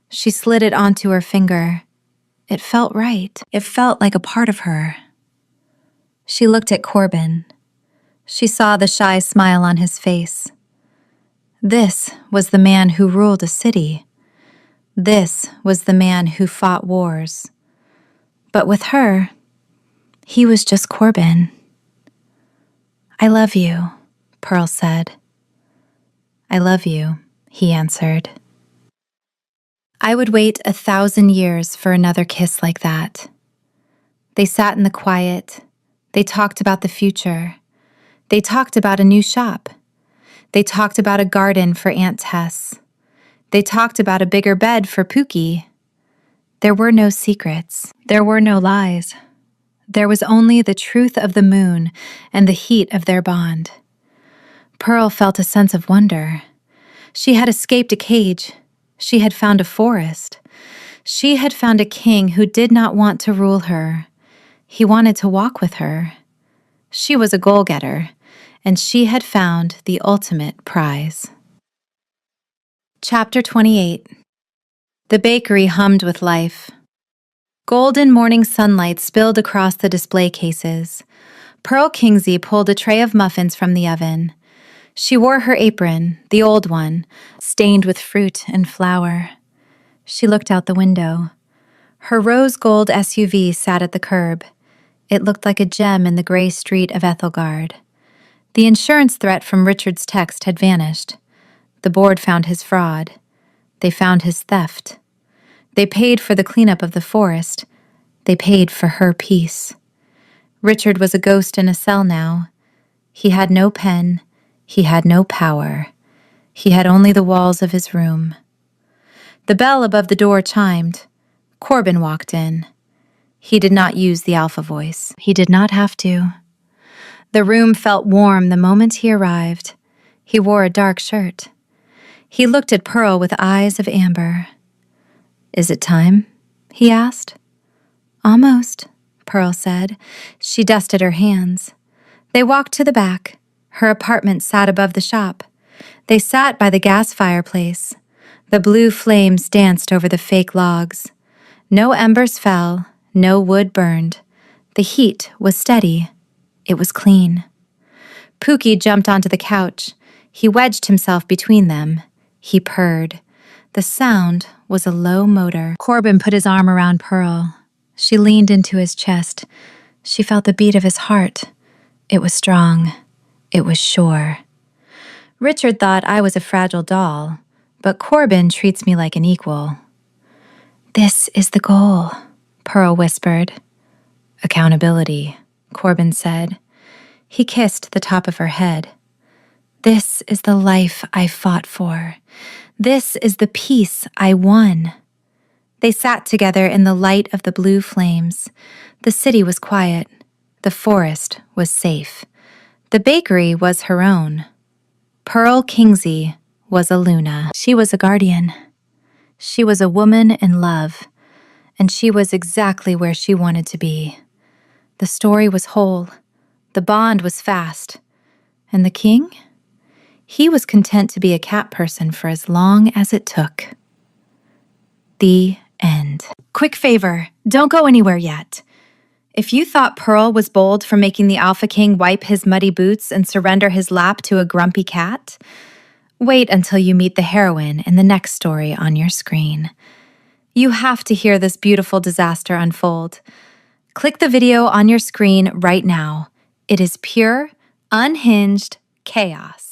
She slid it onto her finger. It felt right. It felt like a part of her. She looked at Corbin. She saw the shy smile on his face. This was the man who ruled a city. This was the man who fought wars. But with her, he was just Corbin. "I love you," Pearl said. "I love you," he answered. I would wait 1,000 years for another kiss like that. They sat in the quiet. They talked about the future. They talked about a new shop. They talked about a garden for Aunt Tess. They talked about a bigger bed for Pookie. There were no secrets. There were no lies. There was only the truth of the moon and the heat of their bond. Pearl felt a sense of wonder. She had escaped a cage. She had found a forest. She had found a king who did not want to rule her. He wanted to walk with her. She was a goal-getter, and she had found the ultimate prize. Chapter 28. The bakery hummed with life. Golden morning sunlight spilled across the display cases. Pearl Kingsley pulled a tray of muffins from the oven. She wore her apron, the old one, stained with fruit and flour. She looked out the window. Her rose gold SUV sat at the curb. It looked like a gem in the gray street of Ethelgard. The insurance threat from Richard's text had vanished. The board found his fraud. They found his theft. They paid for the cleanup of the forest. They paid for her peace. Richard was a ghost in a cell now. He had no pen. He had no power. He had only the walls of his room. The bell above the door chimed. Corbin walked in. He did not use the alpha voice. He did not have to. The room felt warm the moment he arrived. He wore a dark shirt. He looked at Pearl with eyes of amber. "Is it time?" he asked. "Almost," Pearl said. She dusted her hands. They walked to the back. Her apartment sat above the shop. They sat by the gas fireplace. The blue flames danced over the fake logs. No embers fell, no wood burned. The heat was steady. It was clean. Pookie jumped onto the couch. He wedged himself between them. He purred. The sound was a low motor. Corbin put his arm around Pearl. She leaned into his chest. She felt the beat of his heart. It was strong. It was sure. Richard thought I was a fragile doll, but Corbin treats me like an equal. "This is the goal," Pearl whispered. "Accountability," Corbin said. He kissed the top of her head. "This is the life I fought for. This is the peace I won." They sat together in the light of the blue flames. The city was quiet. The forest was safe. The bakery was her own. Pearl Kingsley was a Luna. She was a guardian. She was a woman in love, and she was exactly where she wanted to be. The story was whole. The bond was fast. And the king? He was content to be a cat person for as long as it took. The end. Quick favor, don't go anywhere yet. If you thought Pearl was bold for making the Alpha King wipe his muddy boots and surrender his lap to a grumpy cat, wait until you meet the heroine in the next story on your screen. You have to hear this beautiful disaster unfold. Click the video on your screen right now. It is pure, unhinged chaos.